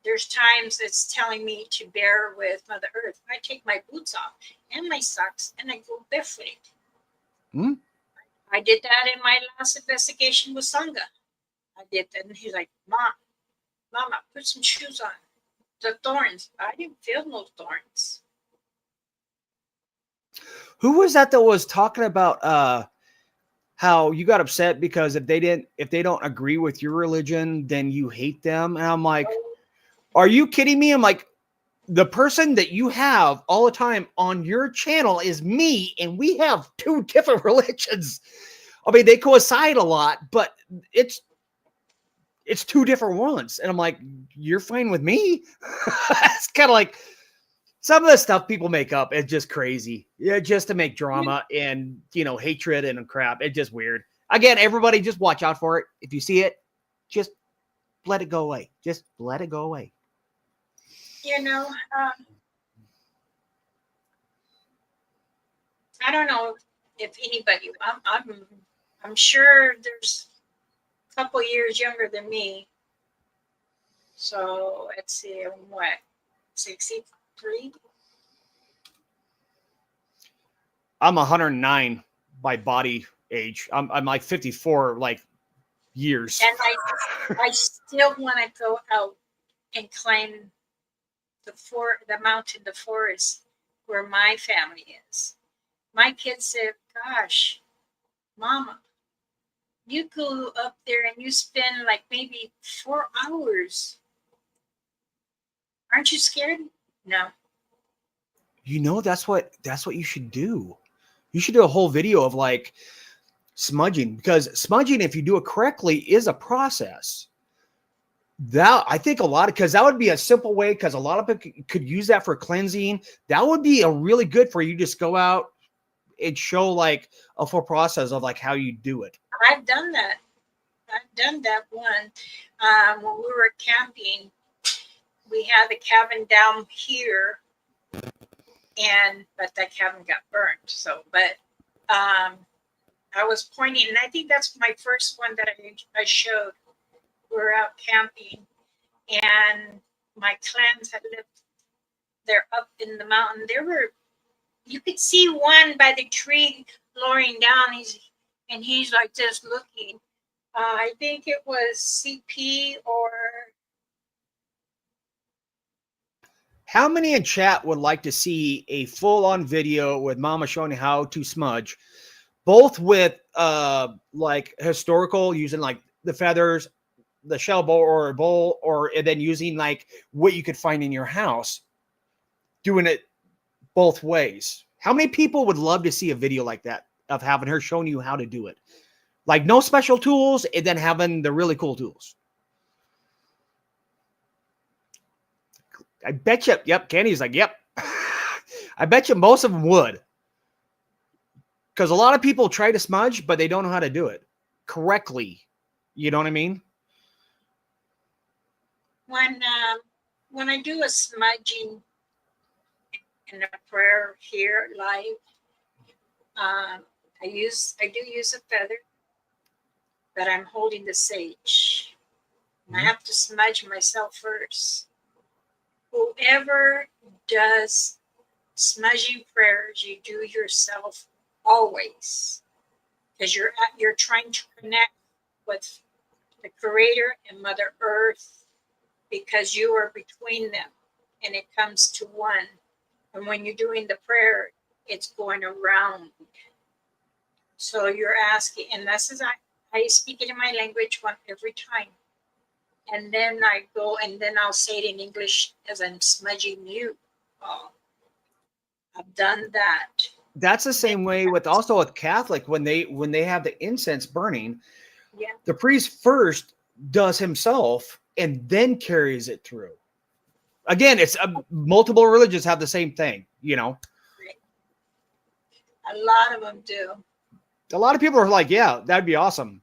there's times it's telling me to bear with Mother Earth. I take my boots off and my socks and I go barefooted. Mm-hmm. I did that in my last investigation with Sangha. I did that, and he's like, Mama, put some shoes on. The thorns. I didn't feel no thorns. Who was that was talking about how you got upset because if they don't agree with your religion, then you hate them? And I'm like, are you kidding me? I'm like, the person that you have all the time on your channel is me, and we have two different religions. I mean, they coincide a lot, but it's two different ones. And I'm like, you're fine with me? It's kind of like some of the stuff people make up. It's just crazy. Yeah, just to make drama and, hatred and crap. It's just weird. Again, everybody just watch out for it. If you see it, just let it go away. Just let it go away. You know, I don't know if anybody. I'm sure there's a couple years younger than me. So let's see, I'm what, 63? I'm 109 by body age. I'm like 54, like years. And I still want to go out and climb the mountain, the forest where my family is. My kids said, "Gosh, Mama, you go up there and you spend like maybe 4 hours. Aren't you scared?" No. That's what you should do. You should do a whole video of like smudging, because smudging, if you do it correctly, is a process. That I think because that would be a simple way, because a lot of people could use that for cleansing. That would be a really good for you. Just go out and show like a full process of like how you do it. I've done that. I've done that one. When we were camping, we had the cabin down here, but that cabin got burned. So, but I was pointing, and I think that's my first one that I showed. We're out camping, and my clans had lived there up in the mountain. You could see one by the tree lowering down. He's like just looking. I think it was CP or. How many in chat would like to see a full-on video with Mama showing you how to smudge, both with like historical, using like the feathers, the shell bowl or a bowl, and then using like what you could find in your house, doing it both ways? How many people would love to see a video like that of having her showing you how to do it? Like no special tools, and then having the really cool tools. I bet you. Yep. Candy's like, yep. I bet you most of them would. Because a lot of people try to smudge, but they don't know how to do it correctly. You know what I mean? When I do a smudging in a prayer here live, I do use a feather, but I'm holding the sage. And I have to smudge myself first. Whoever does smudging prayers, you do yourself always, because you're trying to connect with the Creator and Mother Earth, because you are between them, and it comes to one. And when you're doing the prayer, it's going around. So you're asking, and this is I speak it in my language one every time. And then I go and then I'll say it in English as I'm smudging you. Oh, I've done that. That's the same way with also with Catholic when they have the incense burning. Yeah. The priest first does himself and then carries it through. Again, it's multiple religions have the same thing, you know. A lot of them do. A lot of people are like, yeah, that'd be awesome.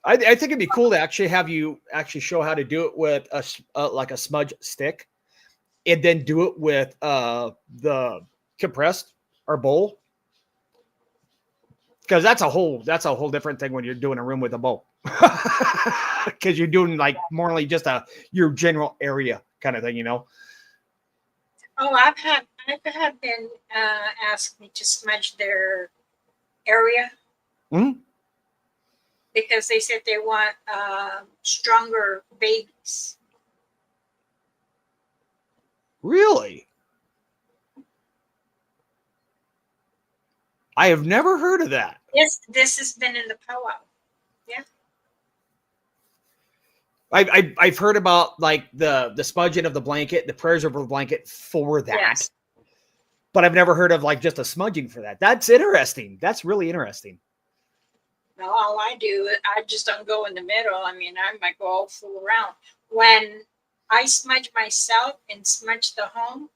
I think it'd be cool to actually have you actually show how to do it with like a smudge stick, and then do it with the compressed or bowl, because that's a whole different thing when you're doing a room with a bowl, because you're doing like more like just your general area kind of thing, you know. Oh, I've had been asked me to smudge their area. Mm-hmm. Because they said they want stronger babies. Really? I have never heard of that. This has been in the powwow. Yeah. I've heard about like the smudging of the blanket, the prayers over the blanket for that. Yes. But I've never heard of like just a smudging for that. That's interesting. That's really interesting. No, all I do, I just don't go in the middle. I mean, I might go all full around. When I smudge myself and smudge the home,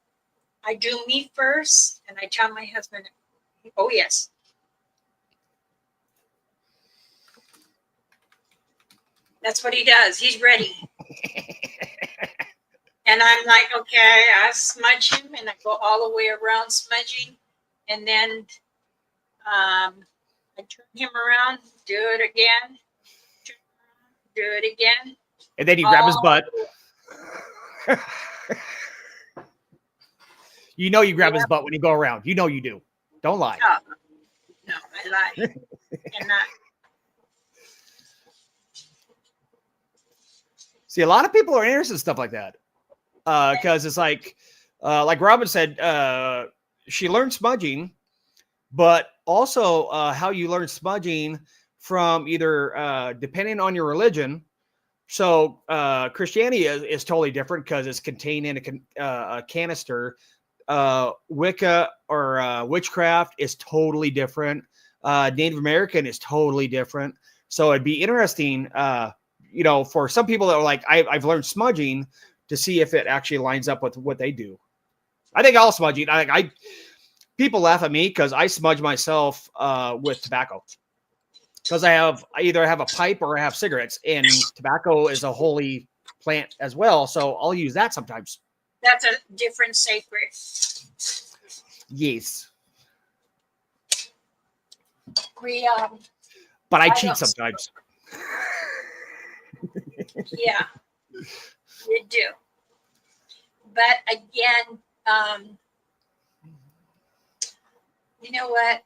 I do me first, and I tell my husband, oh, yes. That's what he does. He's ready. And I'm like, okay, I smudge him, and I go all the way around smudging, and then I turn him around, do it again, do it again. And then you grab his butt. You know you grab his butt when you go around. You know you do. Don't lie. No, I lie. And not. See, a lot of people are interested in stuff like that. Because it's like Robin said, she learned smudging, but also how you learn smudging from either depending on your religion. So Christianity is totally different because it's contained in a canister. Wicca or witchcraft is totally different. Native American is totally different. So it'd be interesting, for some people that are like, I've learned smudging to see if it actually lines up with what they do. I think all smudging. People laugh at me because I smudge myself with tobacco. Because I either have a pipe or I have cigarettes, and tobacco is a holy plant as well. So I'll use that sometimes. That's a different sacred. Yes. But I cheat sometimes. Yeah, you do. But again, you know what?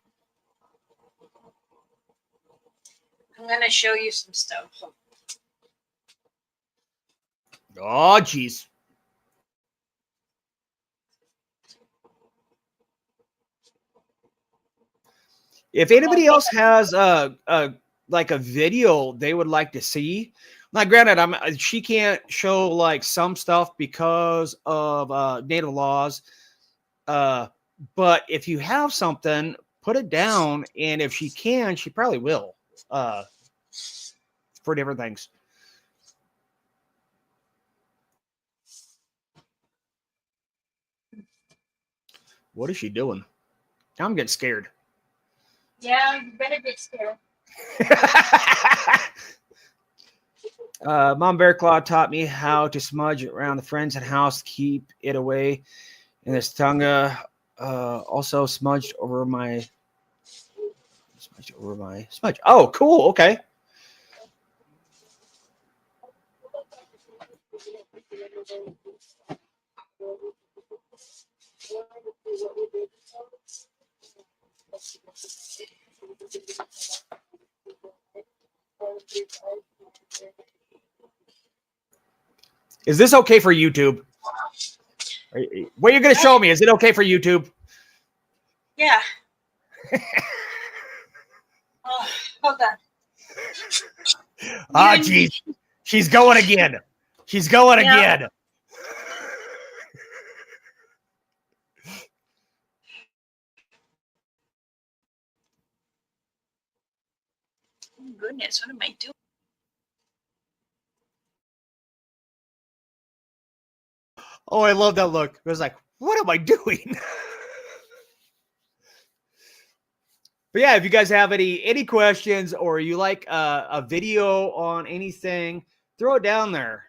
I'm going to show you some stuff. Oh, geez. If anybody else has like a video they would like to see, like granted, she can't show like some stuff because of native laws. But if you have something, put it down, and if she can, she probably will. For different things. What is she doing? Now I'm getting scared. Yeah, you better get scared. Mom Bear Claw taught me how to smudge around the friends and house, keep it away. And this Tonga also smudged over my Smudge over my smudge. Oh, cool. Okay. Is this okay for YouTube? What you're going to show me, is it okay for YouTube? Yeah. Oh, hold on. Ah, geez. She's going again. She's going again. Oh, goodness, what am I doing? Oh, I love that look. It was like, what am I doing? But yeah, if you guys have any questions or you like a video on anything, throw it down there.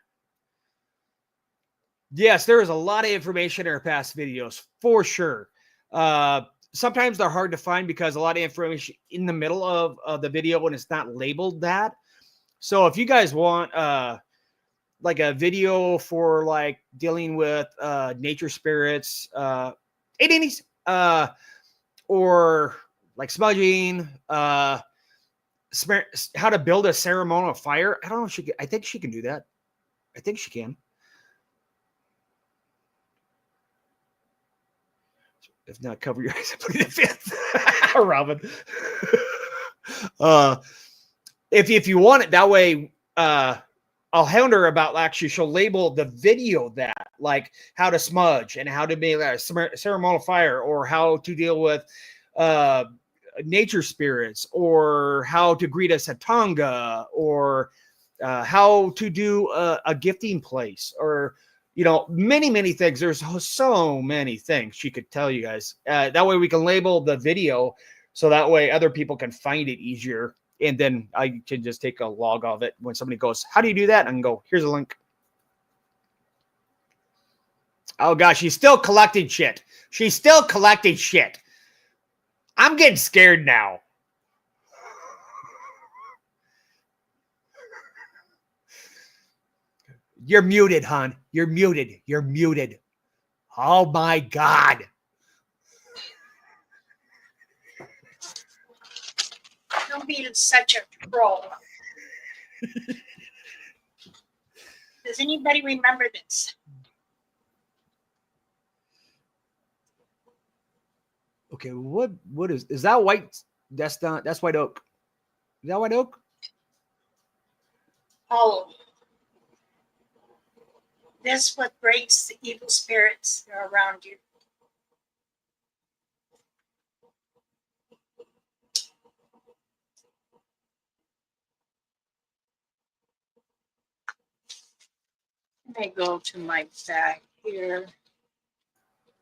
Yes, there is a lot of information in our past videos for sure. Sometimes they're hard to find because a lot of information in the middle of the video when it's not labeled that. So if you guys want like a video for like dealing with nature spirits, or like smudging, how to build a ceremonial fire. I don't know if she can, I think she can do that. I think she can. If not, cover your eyes and plead the fifth. Robin. If you want it that way, I'll hound her about actually, she'll label the video that, like how to smudge and how to make a ceremonial fire, or how to deal with nature spirits, or how to greet a satanga, or how to do a gifting place, or many things. There's so many things she could tell you guys. That way we can label the video, so that way other people can find it easier. And then I can just take a log of it when somebody goes, how do you do that? And go, here's a link. Oh gosh, she's still collecting shit. She's still collecting shit. I'm getting scared now. You're muted, hon. You're muted. You're muted. Oh my God. Don't be such a troll. Does anybody remember this? Okay, what is that white? That's white oak. Is that white oak? Oh. This what breaks the evil spirits that are around you. I go to my back here.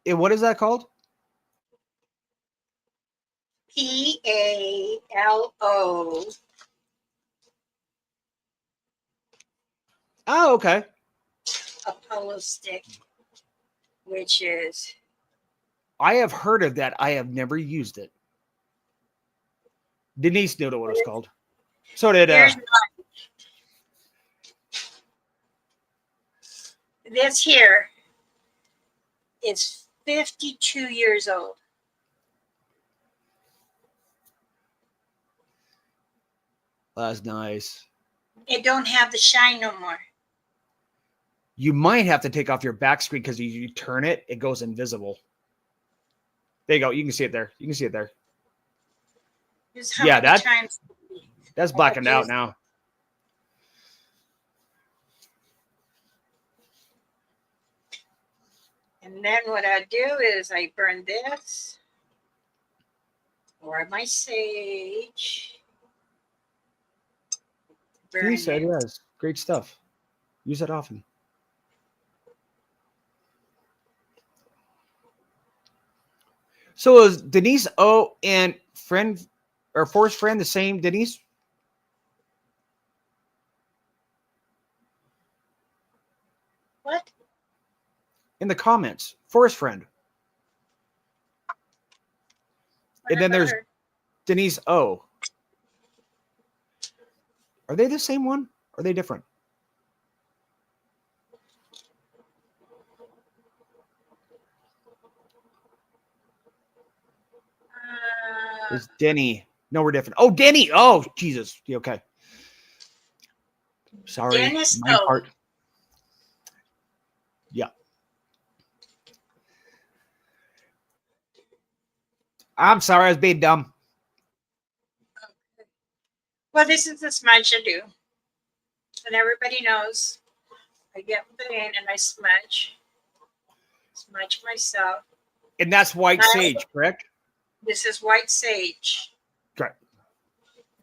And what is that called? PALO. Oh, okay. Apollo stick, which is. I have heard of that. I have never used it. Denise knew what it was called. So did this here is 52 years old. That's nice. It don't have the shine no more. You might have to take off your back screen because you turn it, it goes invisible. There you go. You can see it there. You can see it there. Yeah, that's blackened out now. And then what I do is I burn this, or my sage. Burn it. Yes, great stuff. Use it often. So is Denise and friend or forest friend the same Denise? What? In the comments, forest friend. What and then there's her? Denise O. Are they the same one? Or are they different? It's Denny. No, we're different. Oh, Denny. Oh, Jesus. Okay. Sorry. Dennis My O. part. Yeah. I'm sorry. I was being dumb. Well, this is the smudge I do. And everybody knows I get with it in and I smudge. Smudge myself. And that's white Now, sage, correct? this is white sage. Correct.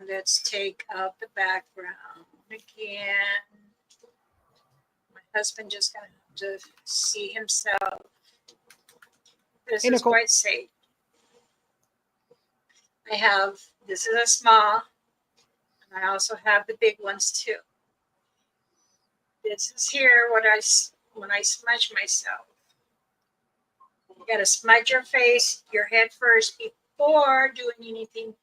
Let's take out the background again. My husband just got to see himself. This Hey, is Nicole. white sage. I have, this is a small, and I also have the big ones too. This is here what when I smudge myself. You gotta smudge your face, your head first before doing anything.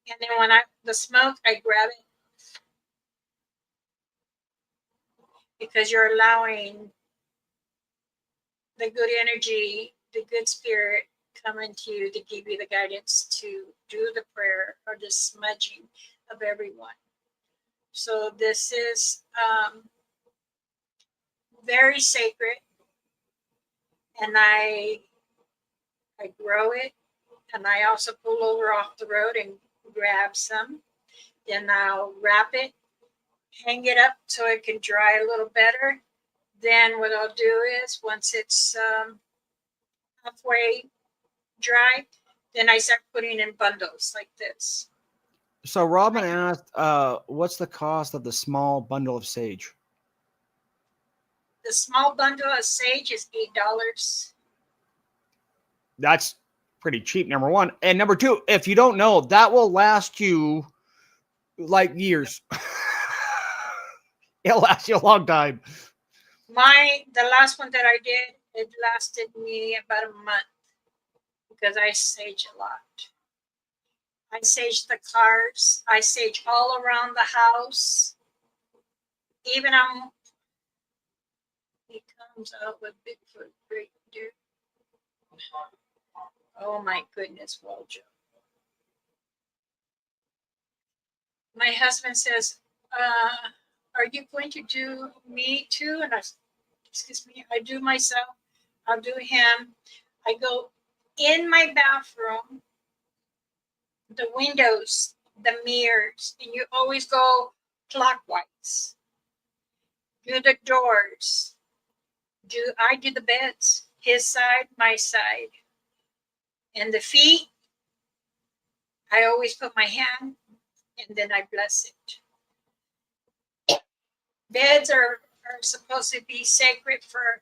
And then when the smoke, I grab it because you're allowing the good energy, the good spirit coming to you to give you the guidance to do the prayer or the smudging of everyone. So this is very sacred, and I grow it, and I also pull over off the road and grab some. Then I'll wrap it, hang it up so it can dry a little better. Then what I'll do is once it's halfway dry, then I start putting in bundles like this. So Robin asked, what's the cost of the small bundle of sage? The small bundle of sage is $8. That's pretty cheap, number one. And number two, if you don't know, that will last you like years. It'll last you a long time. The last one that I did, it lasted me about a month because I sage a lot. I sage the cars. I sage all around the house. Even he comes out with Bigfoot, great dude. Oh my goodness, well, Joe. My husband says, are you going to do me too? And excuse me, I do myself. I'll do him. I go in my bathroom, the windows, the mirrors, and you always go clockwise. Do the doors. I do the beds, his side, my side. And the feet, I always put my hand and then I bless it. Beds are supposed to be sacred for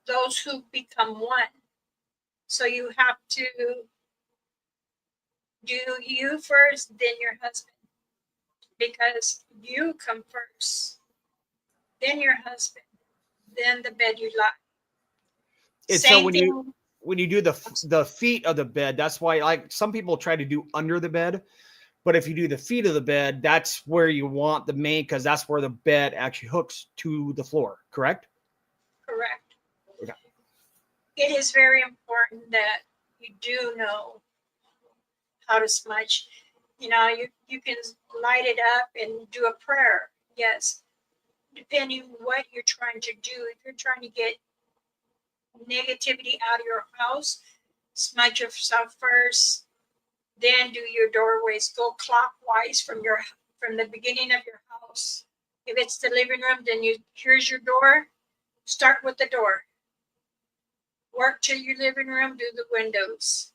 those who become one. So you have to do you first, then your husband. Because you come first, then your husband, then the bed you lie. It's Same so when thing. you do the feet of the bed, that's why like some people try to do under the bed. But if you do the feet of the bed, that's where you want the main, because that's where the bed actually hooks to the floor, correct? Correct. Okay. It is very important that you do know how to smudge. You know, you can light it up and do a prayer. Yes. Depending what you're trying to do. If you're trying to get negativity out of your house, smudge yourself first. Then do your doorways. Go clockwise from the beginning of your house. If it's the living room, then here's your door. Start with the door. Work to your living room. Do the windows.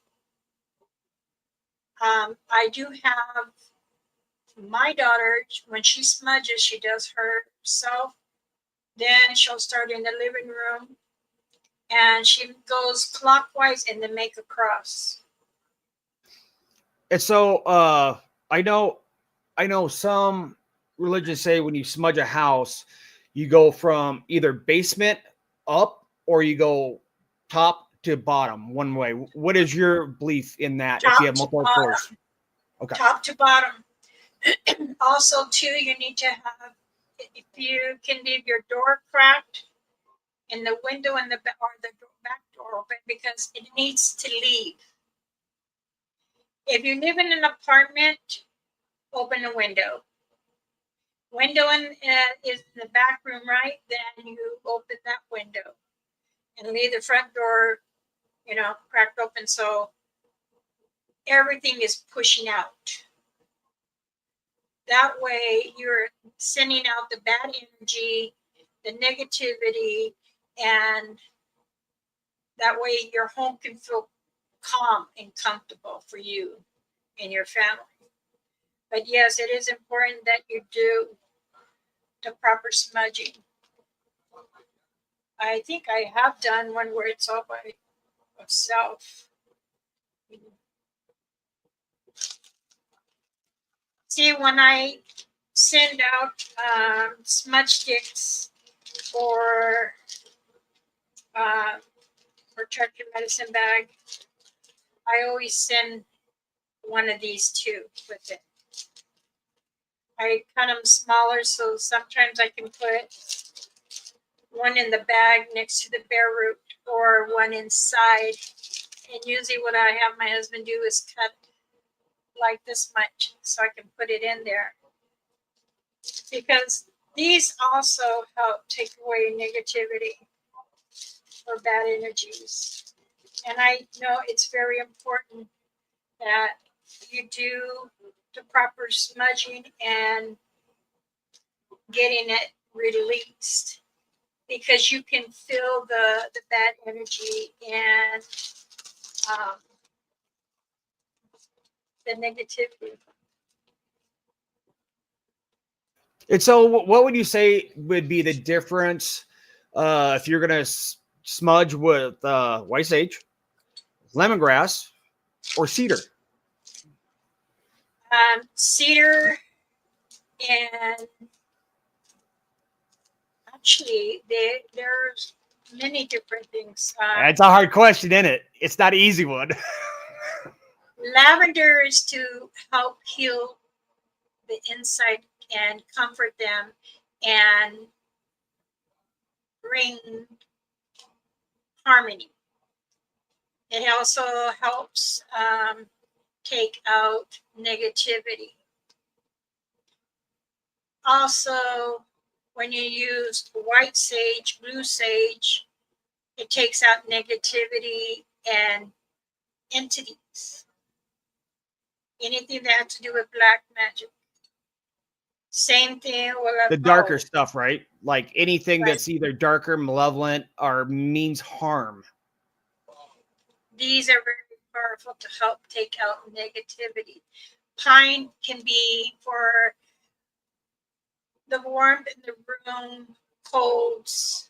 I do have my daughter, when she smudges, she does herself. Then she'll start in the living room, and she goes clockwise and then make a cross. And so I know some religions say when you smudge a house, you go from either basement up or you go top to bottom one way. What is your belief in that? Top if you have to multiple bottom. floors, okay. Top to bottom. Also, too, you need to have, if you can leave your door cracked and the window and the back door open, because it needs to leave. If you live in an apartment, open a window. Window is in the back room, right? Then you open that window and leave the front door, cracked open, so everything is pushing out. That way you're sending out the bad energy, the negativity, and that way your home can feel calm and comfortable for you and your family. But yes, it is important that you do the proper smudging. I think I have done one where it's all by itself. See, when I send out smudge sticks or protect your medicine bag, I always send one of these two with it. I cut them smaller, so sometimes I can put one in the bag next to the bare root or one inside. And usually what I have my husband do is cut like this much so I can put it in there. Because these also help take away negativity or bad energies. And I know it's very important that you do the proper smudging and getting it released, because you can feel the bad energy and the negativity. And so what would you say would be the difference if you're going to smudge with white sage, lemongrass, or cedar? Cedar, and actually there's many different things. It's a hard question, isn't it? It's not an easy one. Lavender is to help heal the inside and comfort them and bring harmony. It also helps take out negativity. Also, when you use white sage, blue sage, it takes out negativity and entities. Anything that has to do with black magic. Same thing with The darker stuff, right? Like anything that's either darker, malevolent, or means harm. These are very powerful to help take out negativity. Pine can be for the warmth in the room, colds.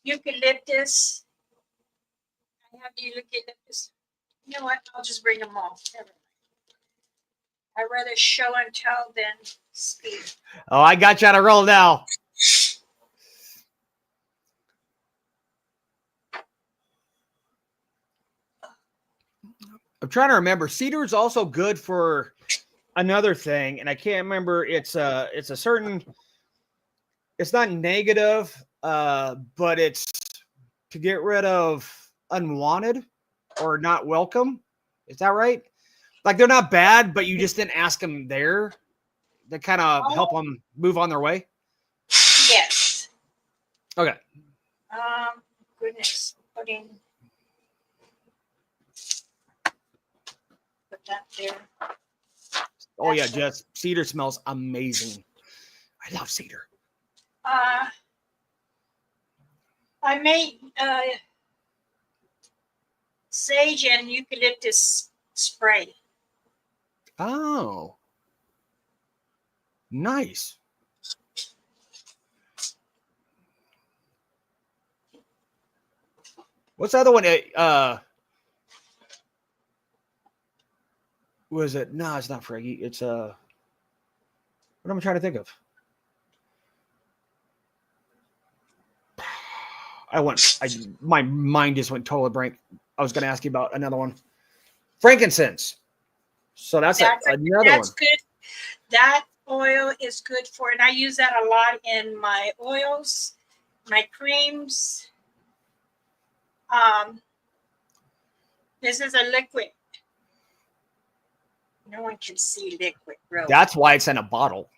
Eucalyptus. I have eucalyptus. You know what? I'll just bring them all. Never mind. I'd rather show and tell than speak. Oh, I got you on a roll now. I'm trying to remember. Cedar is also good for another thing, and I can't remember. It's a certain. It's not negative, but it's to get rid of unwanted or not welcome. Is that right? Like they're not bad, but you just didn't ask them there. To kind of help them move on their way. Yes. Okay. Goodness, put that there. Oh yeah, Jess. Cedar smells amazing. I love cedar. I made sage and eucalyptus spray. Oh, nice. What's the other one? Was it? No, it's not Fraggy. It's what am I trying to think of? My mind just went totally blank. I was going to ask you about another one. Frankincense. So that's another one. Good. That oil is good for, and I use that a lot in my oils, my creams. This is a liquid. No one can see liquid rose. That's why it's in a bottle.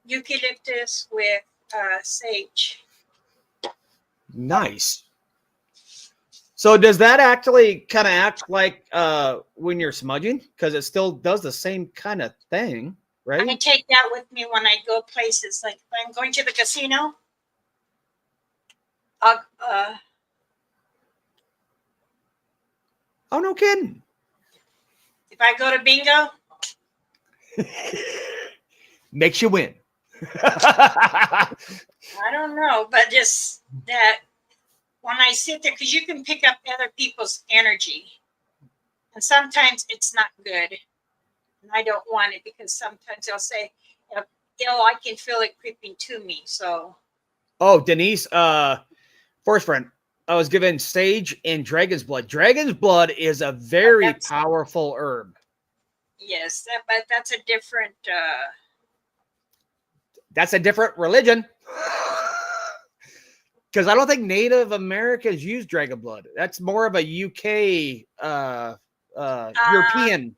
Eucalyptus with sage. Nice. So does that actually kind of act like when you're smudging? Because it still does the same kind of thing, right? I take that with me when I go places. Like if I'm going to the casino, oh, no kidding. If I go to bingo, makes you win. I don't know, but just that when I sit there, because you can pick up other people's energy, and sometimes it's not good, and I don't want it because sometimes they'll say, I can feel it creeping to me. So, oh, Denise, first friend, I was given sage and dragon's blood. Dragon's blood is a very powerful herb. Yes, but that's a different. That's a different religion. Because I don't think Native Americans use dragon blood. That's more of a UK, European.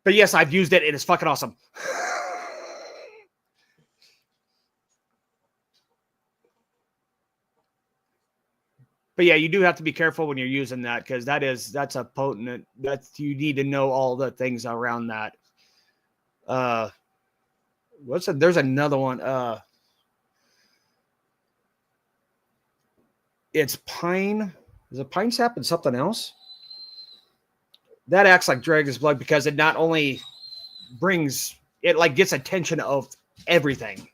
But yes, I've used it. It is fucking awesome. But yeah, you do have to be careful when you're using that because that's a potent. You need to know all the things around that. There's another one. It's pine. Is it pine sap and something else? That acts like dragon's blood because it not only brings it like gets attention of everything.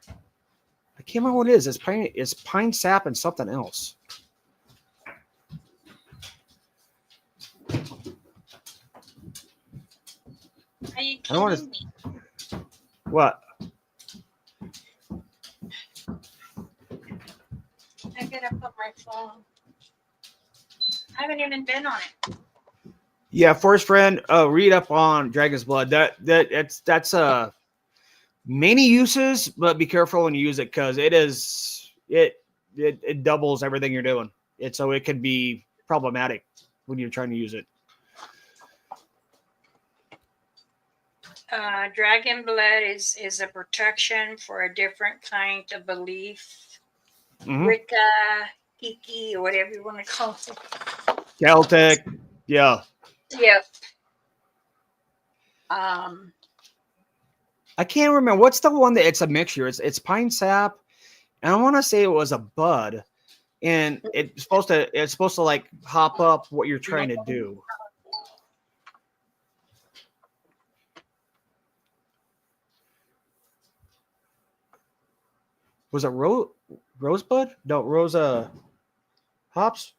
I can't remember what it is. It's pine sap and something else. Are you kidding me? What? I gotta put my phone. I haven't even been on it. Yeah, first friend, read up on dragon's blood. That's many uses, but be careful when you use it because it doubles everything you're doing. So it can be problematic when you're trying to use it. Dragon blood is a protection for a different kind of belief. Mm-hmm. Wicca, Kiki, or whatever you want to call it. Celtic, yeah. Yep. I can't remember what's the one that it's a mixture. It's pine sap, and I want to say it was a bud, and it's supposed to like hop up what you're trying to do. Was it rosebud? No, Rosa hops.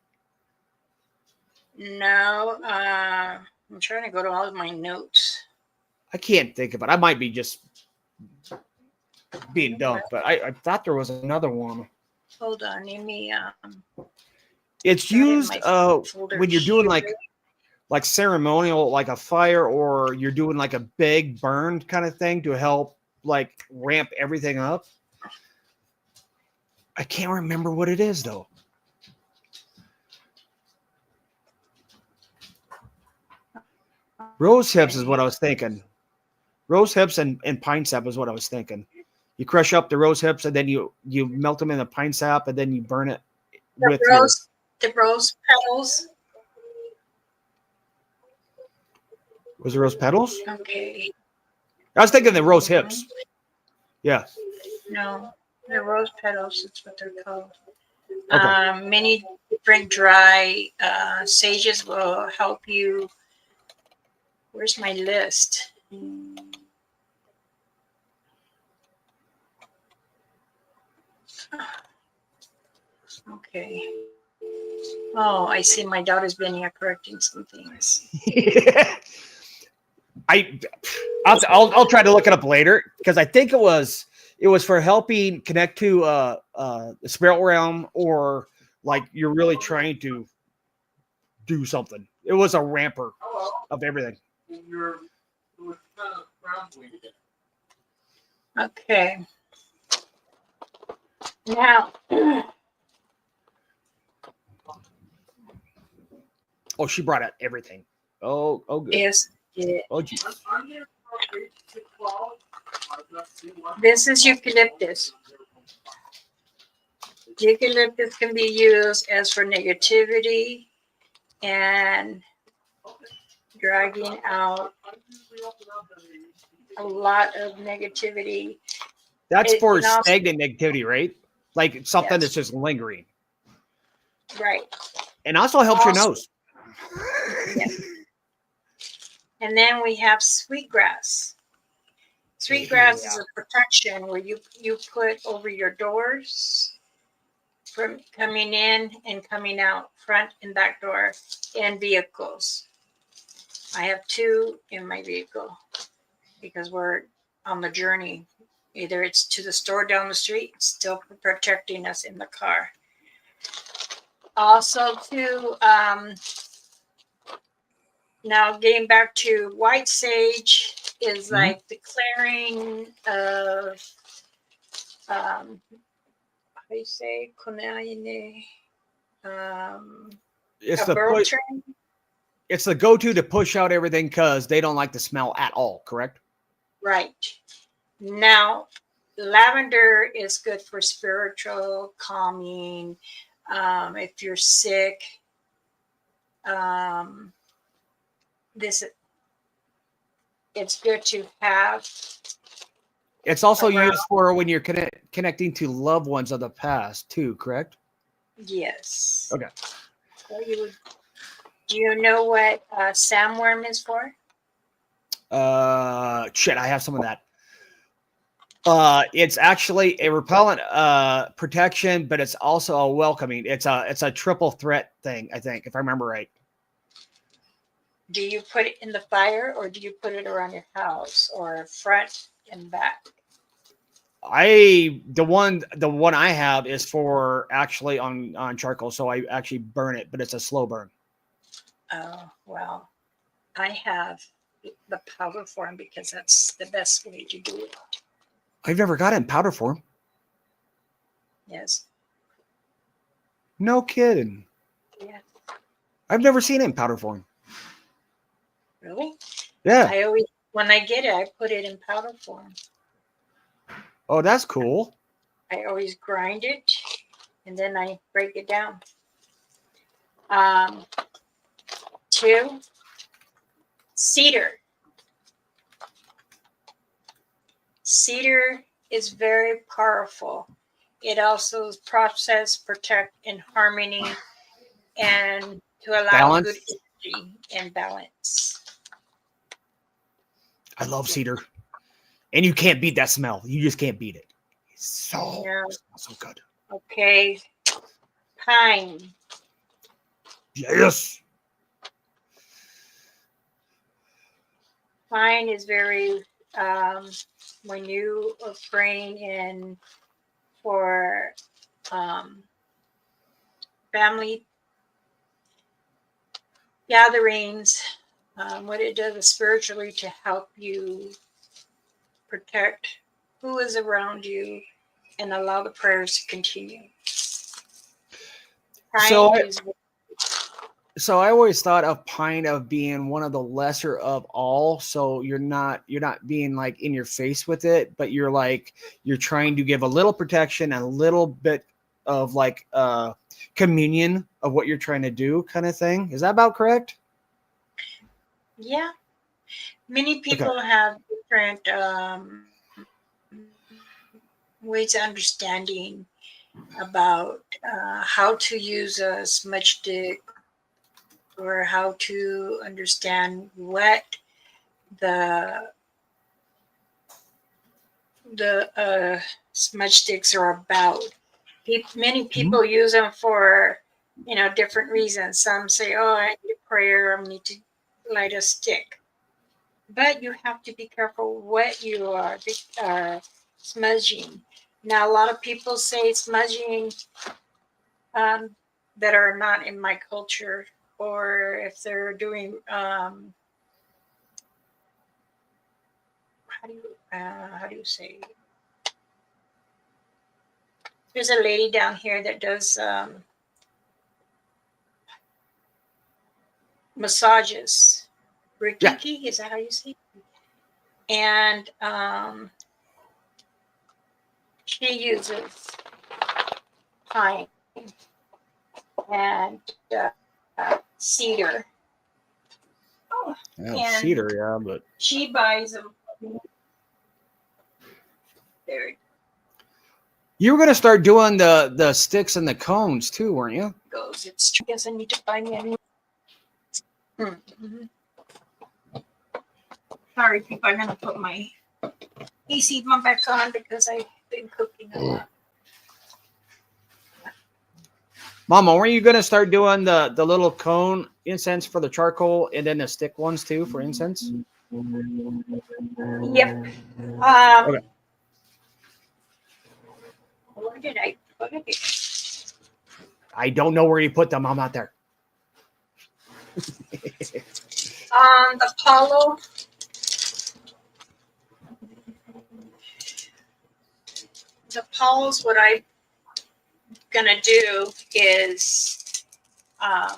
No, I'm trying to go to all of my notes. I can't think of it. I might be just being dumb, but I thought there was another one. Hold on, let me. It's used when you're doing like ceremonial, like a fire, or you're doing like a big burn kind of thing to help like ramp everything up. I can't remember what it is though. Rose hips is what I was thinking. Rose hips and pine sap is what I was thinking. You crush up the rose hips and then you melt them in the pine sap and then you burn it with the rose petals. Was it rose petals? Okay. I was thinking the rose hips. Yeah. No, the rose petals. That's what they're called. Okay. Many different dry sages will help you. Where's my list? Okay. Oh, I see my daughter's been here correcting some things. I'll try to look it up later because I think it was for helping connect to the spirit realm, or like you're really trying to do something. It was a ramper of everything. Okay. Now, Oh, she brought out everything. Oh, good. is it? Oh, geez. This is eucalyptus. Eucalyptus can be used as for negativity and dragging out a lot of negativity. That's It for can also- stagnant negativity, right? Like something Yes. that's just lingering, Right. and also helps your Also- nose. Yes. And then we have sweetgrass. Sweetgrass is a protection where you put over your doors from coming in and coming out, front and back door, and vehicles. I have 2 in my vehicle because we're on the journey. Either it's to the store down the street, still protecting us in the car. Also, too, now getting back to white sage is like the clearing of, how do you say, It's a the burl push, tree. it's the go-to to push out everything because they don't like the smell at all. Correct? Right. Now, lavender is good for spiritual calming. If you're sick, it's good to have. It's also around. used for when you're connecting to loved ones of the past too. Correct? Yes. Okay. So do you know what sandworm is for? Shit, I have some of that. It's actually a repellent protection, but it's also a welcoming. It's a triple threat thing, I think, if I remember right. Do you put it in the fire or do you put it around your house or front and back? The one I have is for actually on charcoal, so I actually burn it, but it's a slow burn. Oh, well, I have the powder form because that's the best way to do it. I've never got it in powder form. Yes. No kidding. Yeah. I've never seen it in powder form. Really? Yeah. I always, when I get it, I put it in powder form. Oh, that's cool. I always grind it and then I break it down. 2, cedar. Cedar is very powerful. It also process, protect, and harmony, and to allow Balance. good energy and balance. I love cedar, and you can't beat that smell. You just can't beat it. It's so good. Okay, pine. Yes. Pine is very when you are praying in for family gatherings, what it does is spiritually to help you protect who is around you and allow the prayers to continue. So I always thought of pine of being one of the lesser of all. So you're not being like in your face with it, but you're trying to give a little protection and a little bit of like communion of what you're trying to do, kind of thing. Is that about correct? Yeah. Many people have different ways of understanding about how to use a smudge stick or how to understand what the smudge sticks are about. Many people use them for different reasons. Some say, "Oh, I need a prayer. I need to light a stick." but you have to be careful what you are smudging. Now, a lot of people say smudging that are not in my culture, or if they're doing how do you say? There's a lady down here that does massages. Rikiki, is that how you say it? And she uses pine and cedar. Oh, and cedar, yeah, but she buys them. There it you were gonna start doing the sticks and the cones too, weren't you? goes. It's true. I guess I need to buy me a new. Mm-hmm. Sorry, people. I'm gonna put my AC one back on because I've been cooking a lot. Mama, weren't you gonna start doing the little cone incense for the charcoal and then the stick ones too for incense? Yep. Okay. Where did I put it? I don't know where you put them. I'm out there. The Apollo. The Apollo's what I'm gonna do is, and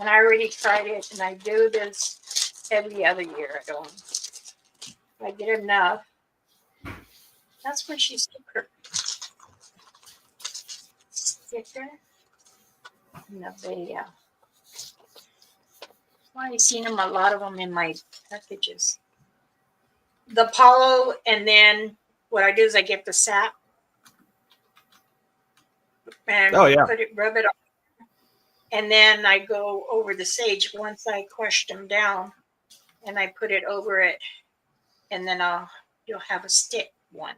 I already tried it, and I do this every other year. I get enough. That's what she's super sticker. No, I've seen them, a lot of them in my packages. The Apollo, and then what I do is I get the sap and rub it on. And then I go over the sage once I crush them down, and I put it over it, and then you'll have a stick one.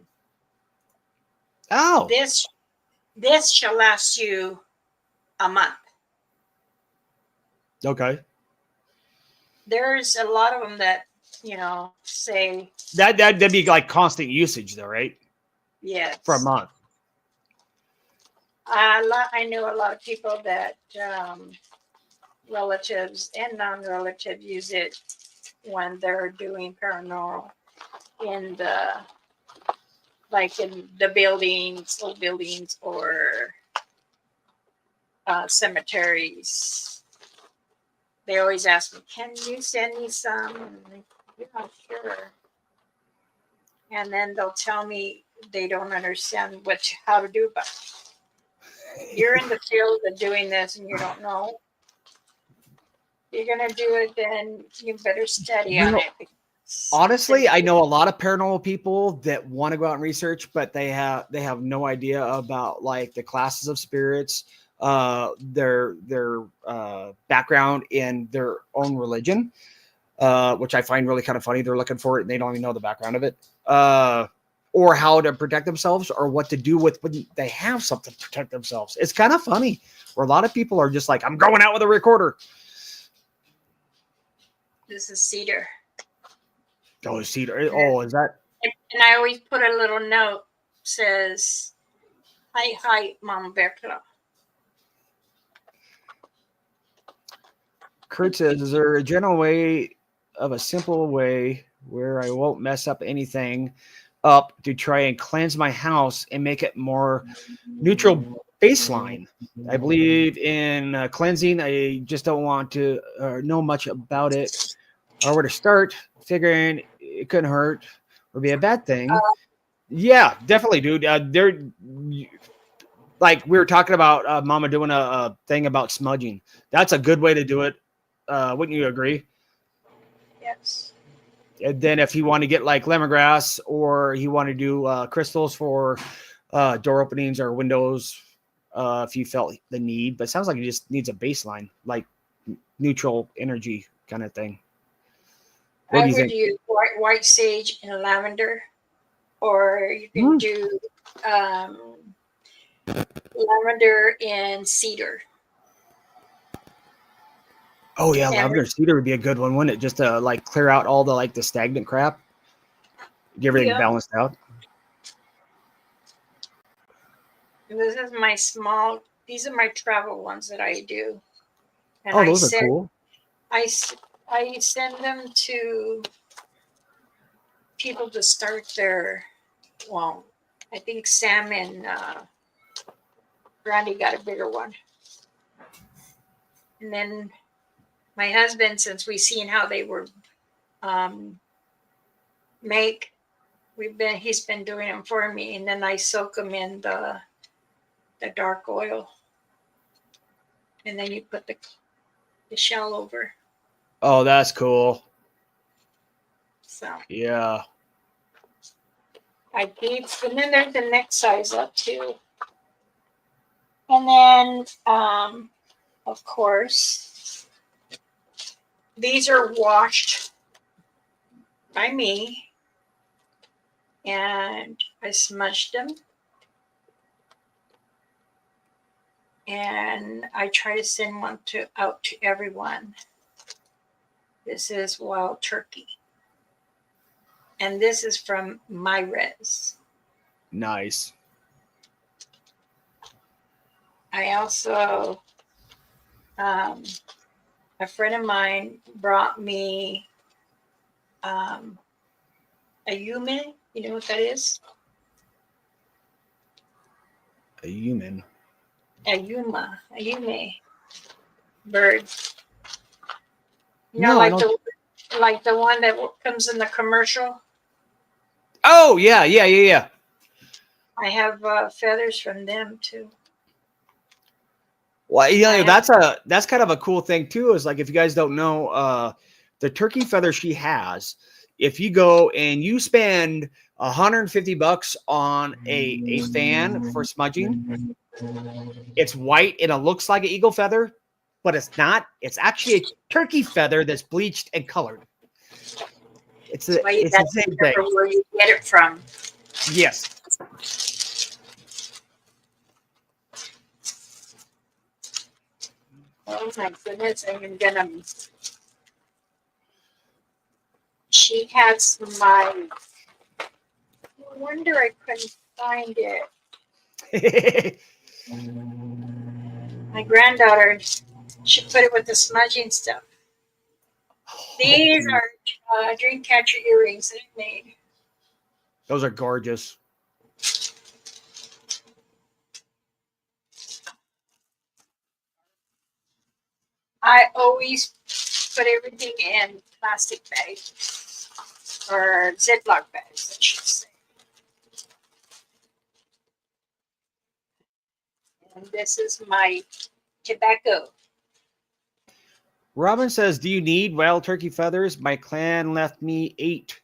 Oh, this shall last you a month. Okay. There's a lot of them that say that'd be like constant usage though, right? Yes. For a month. I know a lot of people that relatives and non-relatives use it when they're doing paranormal in the buildings, old buildings, or cemeteries. They always ask me, "Can you send me some?" And yeah, sure. And then they'll tell me they don't understand how to do it. But you're in the field of doing this and you don't know. You're gonna do it, then you better study on it. Honestly, I know a lot of paranormal people that want to go out and research, but they have no idea about like the classes of spirits, their background in their own religion, which I find really kind of funny. They're looking for it and they don't even know the background of it, or how to protect themselves, or what to do with when they have something to protect themselves. It's kind of funny where a lot of people are just like, "I'm going out with a recorder." This is cedar. Oh, cedar. Oh, is that? And I always put a little note says, "Hi, Mama Berkla." Kurt says, "Is there a general way of a simple way where I won't mess up anything up to try and cleanse my house and make it more neutral baseline? I believe in cleansing. I just don't want to know much about it or where to start. Figuring it couldn't hurt or be a bad thing." Yeah, definitely, dude. They're like we were talking about Mama doing a thing about smudging. That's a good way to do it. Wouldn't you agree? Yes. And then if you want to get like lemongrass, or you want to do crystals for door openings or windows, if you felt the need, but it sounds like it just needs a baseline, like neutral energy kind of thing. What do you think? Use white sage and lavender, or you can do lavender and cedar. Oh yeah, And lavender cedar would be a good one, wouldn't it? Just to like clear out all the like the stagnant crap, get everything yeah, balanced out. this is my small. These are my travel ones that I do, and Oh, those are cool. I send them to people to start their. Well, I think Sam and Brandy got a bigger one, and then my husband, since we seen how they were make, he's been doing them for me, and then I soak them in the dark oil, and then you put the shell over. Oh, that's cool. So Yeah. I keep, and then there's the next size up too, and then of course these are washed by me, and I smudged them, and I try to send one out to everyone. This is wild turkey, and this is from my res. Nice. I also, a friend of mine brought me a yume. You know what that is? A human. A yume bird. You know, No, I don't. like the one that comes in the commercial. Oh yeah. I have feathers from them too. Well, you know, I that's kind of a cool thing too. Is like if you guys don't know, the turkey feather she has. If you go and you spend $150 on a fan for smudging, it's white and it looks like an eagle feather, but it's not. It's actually a turkey feather that's bleached and colored. It's the same thing. Where you get it from. Yes. Oh my goodness, I'm gonna. She has my. No wonder I couldn't find it. My granddaughter, she put it with the smudging stuff. These are dream catcher earrings that I made. Those are gorgeous. I always put everything in plastic bags or Ziploc bags, I should say. And this is my tobacco. Robin says, "Do you need wild turkey feathers? My clan left me 8.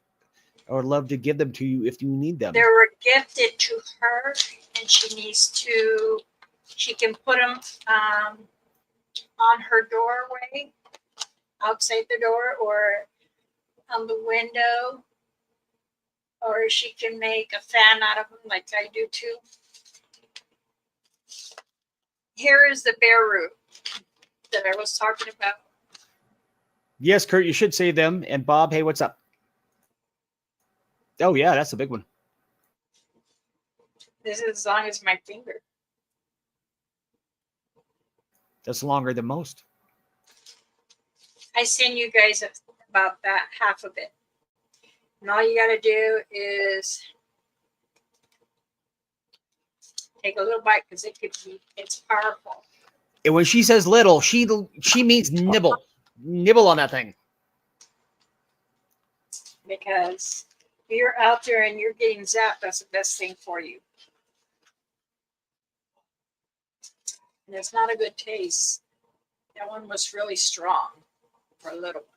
I would love to give them to you if you need them." They were gifted to her, and she can put them on her doorway, outside the door, or on the window, or she can make a fan out of them like I do too. Here is the bear root that I was talking about. Yes, Kurt, you should save them. And Bob, hey, what's up? Oh yeah, that's a big one. This is as long as my finger. That's longer than most. I send you guys about that half of it. And all you got to do is take a little bite because it's powerful. And when she says little, she means nibble. Nibble on that thing. Because if you're out there and you're getting zapped, that's the best thing for you. And it's not a good taste. That one was really strong for a little one.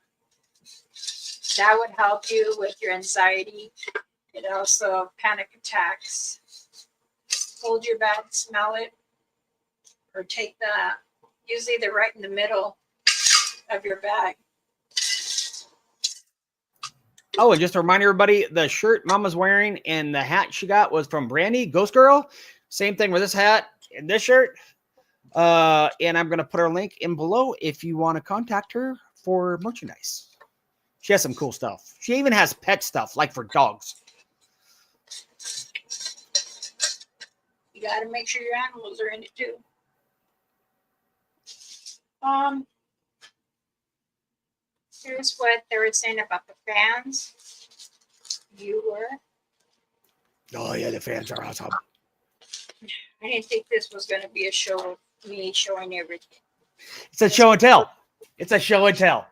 That would help you with your anxiety. It also panic attacks. Hold your bag, smell it, or take that. Usually they're right in the middle of your bag. Oh, and just to remind everybody, the shirt Mama's wearing and the hat she got was from Brandy, Ghost Girl. Same thing with this hat and this shirt. And I'm going to put her link in below if you want to contact her for merchandise. She has some cool stuff. She even has pet stuff, like for dogs. You got to make sure your animals are in it too. Here's what they were saying about the fans. Oh, yeah, the fans are awesome. I didn't think this was going to be a show of me showing everything. It's a show and tell. It's a show and tell.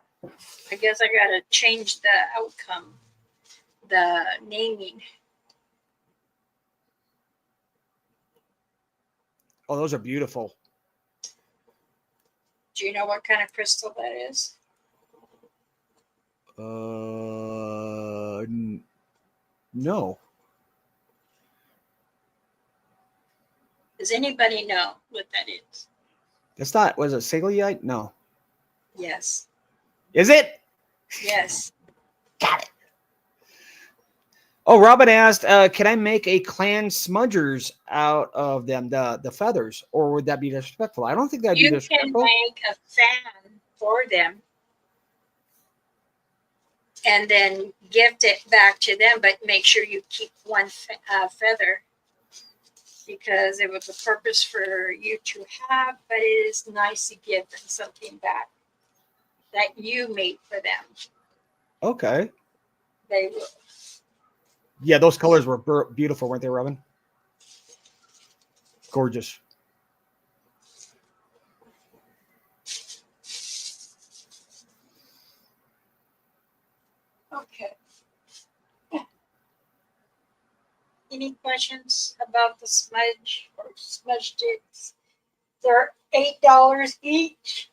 I guess I got to change the outcome, the naming. Oh, those are beautiful. Do you know what kind of crystal that is? No. Does anybody know what that is? That's not, was it Sagelite? No. Yes. Is it? Yes. Got it. Oh, Robin asked, can I make a clan smudgers out of them, the feathers, or would that be disrespectful? I don't think that'd be You can disrespectful. make a fan for them and then gift it back to them, but make sure you keep one feather because it was a purpose for you to have, but it is nice to give them something back that you made for them. Okay. They will. Yeah, those colors were beautiful, weren't they, Robin? Gorgeous. Okay. Any questions about the smudge or smudge sticks? They're $8 each.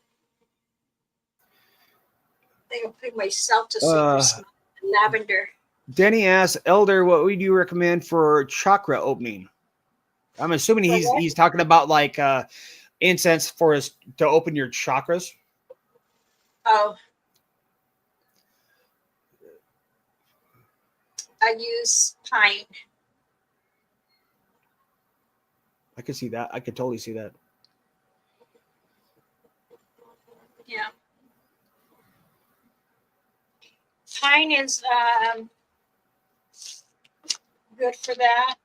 I think I'll put myself to sleep for lavender. Denny asks, Elder, what would you recommend for chakra opening? I'm assuming he's talking about like incense for us to open your chakras. Oh. I use pine. I could see that. I could totally see that. Yeah. Pine is good for that.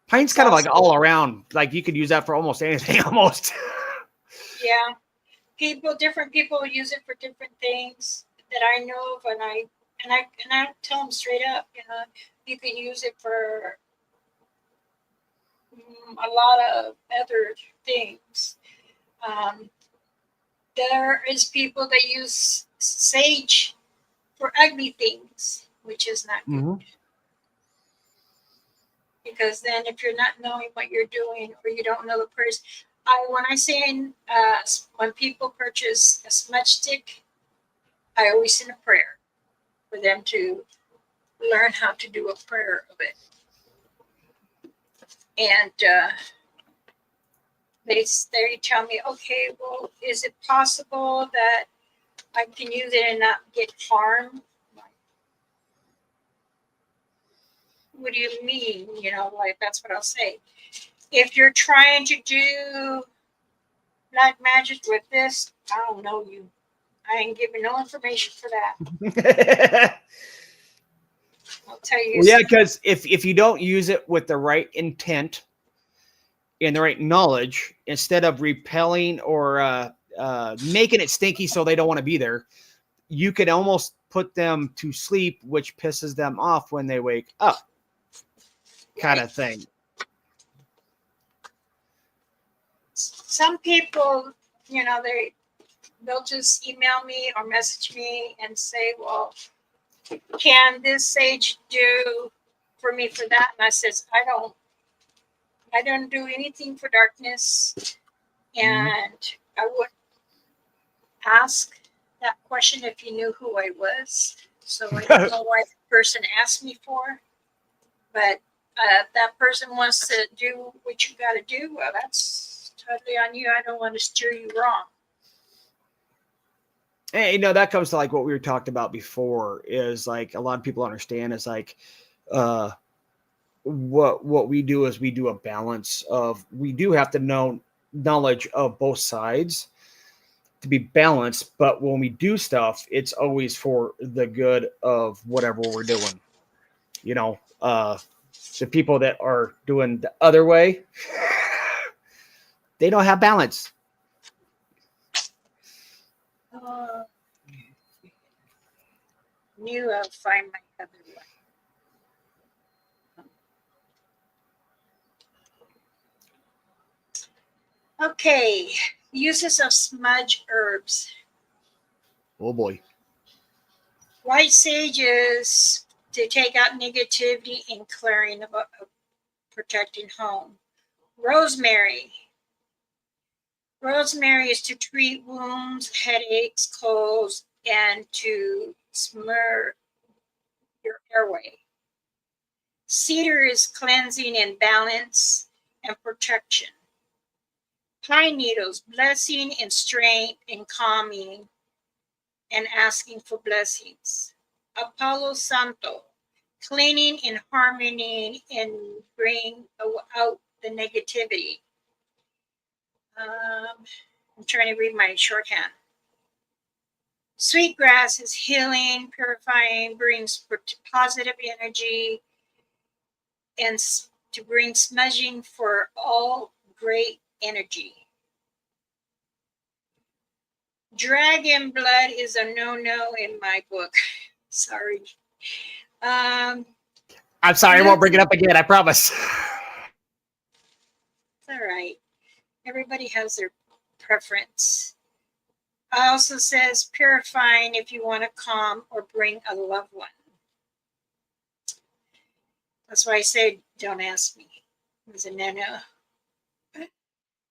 Pine's kind of like all around. Like you could use that for almost anything, almost. Yeah. Different people use it for different things that I know of, and I tell them straight up, you can use it for a lot of other things. There is people that use sage for ugly things, which is not good. Mm-hmm. Because then if you're not knowing what you're doing or you don't know the person, when people purchase a smudge stick, I always send a prayer for them to learn how to do a prayer of it. And they tell me, okay, well, is it possible that I can use it and not get harmed? What do you mean? That's what I'll say. If you're trying to do black magic with this, I don't know you. I ain't giving no information for that. I'll tell you. Well, yeah, because if you don't use it with the right intent and the right knowledge, instead of repelling or making it stinky so they don't want to be there, you could almost put them to sleep, which pisses them off when they wake up. Kind of thing. Some people, they'll just email me or message me and say, well, can this sage do for me for that? And I says, I don't do anything for darkness. And I would ask that question if you knew who I was. So I don't know why the person asked me for, but that person wants to do what you got to do. Well, that's totally on you. I don't want to steer you wrong. And that comes to like what we were talked about before, is like a lot of people understand is like what we do is we do a balance of, we do have to know knowledge of both sides to be balanced. But when we do stuff, it's always for the good of whatever we're doing. You know, the people that are doing the other way, they don't have balance. Knew I'll find my other one. Okay, uses of smudge herbs. Oh boy. White sage is to take out negativity and clearing of protecting home. Rosemary. Rosemary is to treat wounds, headaches, colds, and to smear your airway. Cedar is cleansing and balance and protection. Pine needles, blessing and strength and calming and asking for blessings. Apollo Santo, cleaning and harmony and bring out the negativity. I'm trying to read my shorthand. Sweetgrass is healing, purifying, brings positive energy, and to bring smudging for all great energy. Dragon blood is a no-no in my book. Sorry. I'm sorry, I won't bring it up again, I promise. It's all right. Everybody has their preference. Also says purifying if you want to calm or bring a loved one. That's why I say don't ask me. It was a no-no.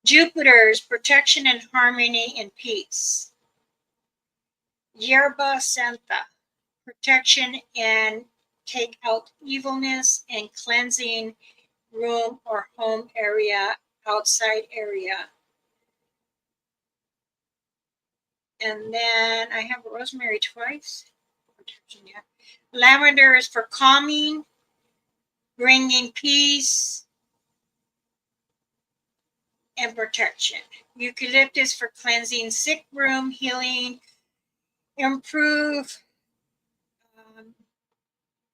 Jupiter's protection and harmony and peace. Yerba Santa, protection and take out evilness and cleansing room or home area, outside area. And then I have rosemary twice. Protection, yeah. Lavender is for calming, bringing peace, and protection. Eucalyptus for cleansing sick room, healing, improve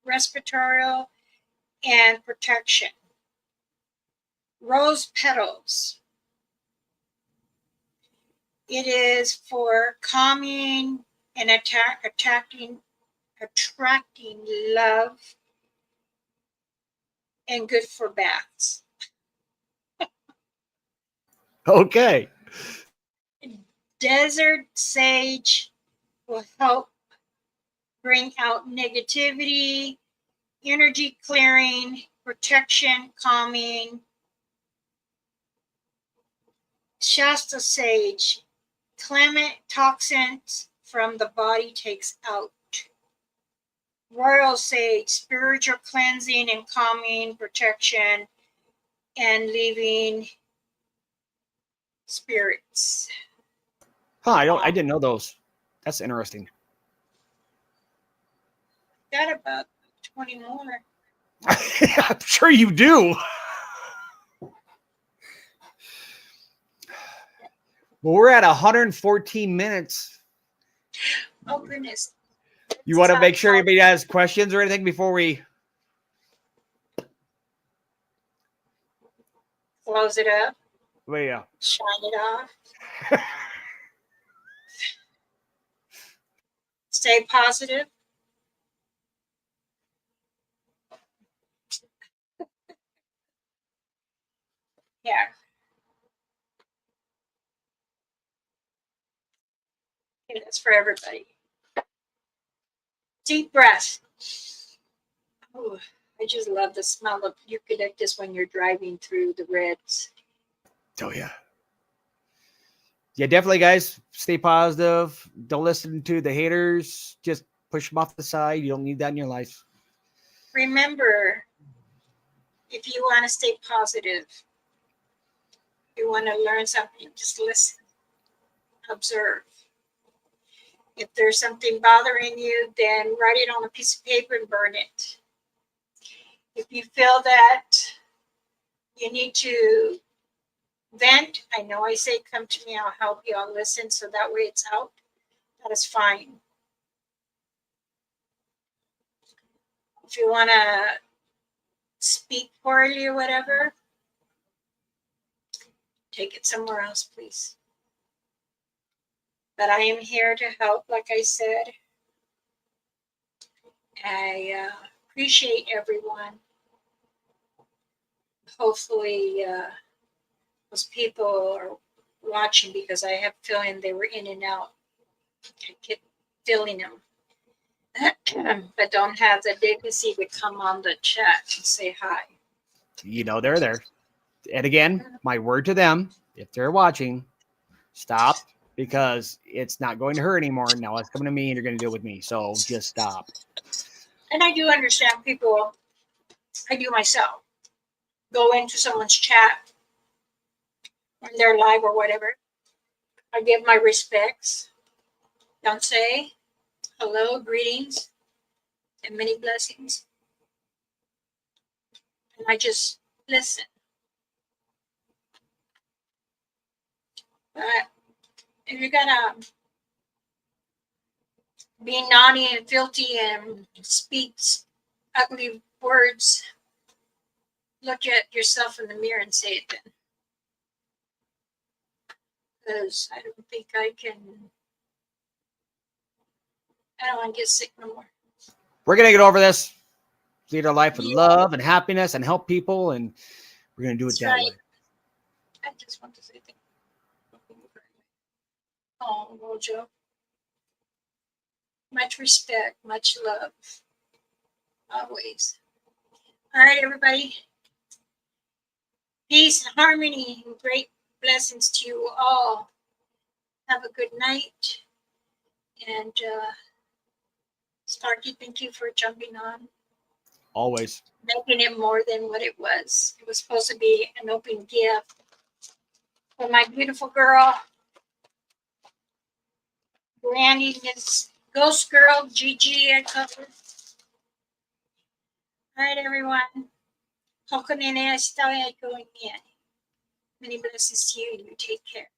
respiratory and protection. Rose petals. It is for calming and attracting love and good for baths. Okay. Desert sage will help bring out negativity, energy clearing, protection, calming. Shasta sage, clement toxins from the body takes out. Royal sage, spiritual cleansing and calming, protection, and leaving spirits. Huh, I didn't know those. That's interesting. Got about 20 more. I'm sure you do. Well, we're at 114 minutes. Oh, goodness. You want to make sure anybody has questions or anything before we close it up? Well, yeah. Shine it off. Stay positive. Yeah. Okay, that's for everybody. Deep breath. Oh, I just love the smell of eucalyptus when you're driving through the reds. Oh, yeah. Yeah, definitely, guys. Stay positive. Don't listen to the haters. Just push them off the side. You don't need that in your life. Remember, if you want to stay positive, you want to learn something, just listen, observe. If there's something bothering you, then write it on a piece of paper and burn it. If you feel that you need to vent, I know I say come to me, I'll help you, I'll listen, so that way it's out. That is fine. If you want to speak poorly or whatever, take it somewhere else, please. But I am here to help, like I said. I appreciate everyone. Hopefully, those people are watching, because I have a feeling they were in and out. I kept feeling them. But don't have the dignity to come on the chat and say hi. You know they're there. And again, my word to them, if they're watching, stop, because it's not going to her anymore. Now it's coming to me and you're going to deal with me. So just stop. And I do understand people, I do myself, go into someone's chat when they're live or whatever. I give my respects. Don't say hello, greetings, and many blessings. And I just listen. But if you're gonna be naughty and filthy and speak ugly words, look at yourself in the mirror and say it then. Because I don't think I don't want to get sick no more. We're going to get over this, lead our life with love and happiness and help people. And we're going to do it that way. I just want to say thank you. Oh, Mojo. Much respect, much love. Always. All right, everybody. Peace and harmony and great blessings to you all. Have a good night. And Starkey, thank you for jumping on. Always. Making it more than what it was. It was supposed to be an open gift for my beautiful girl, Granny, Miss Ghost Girl, Gigi, I call her. All right, everyone. Many blessings to you, and you take care.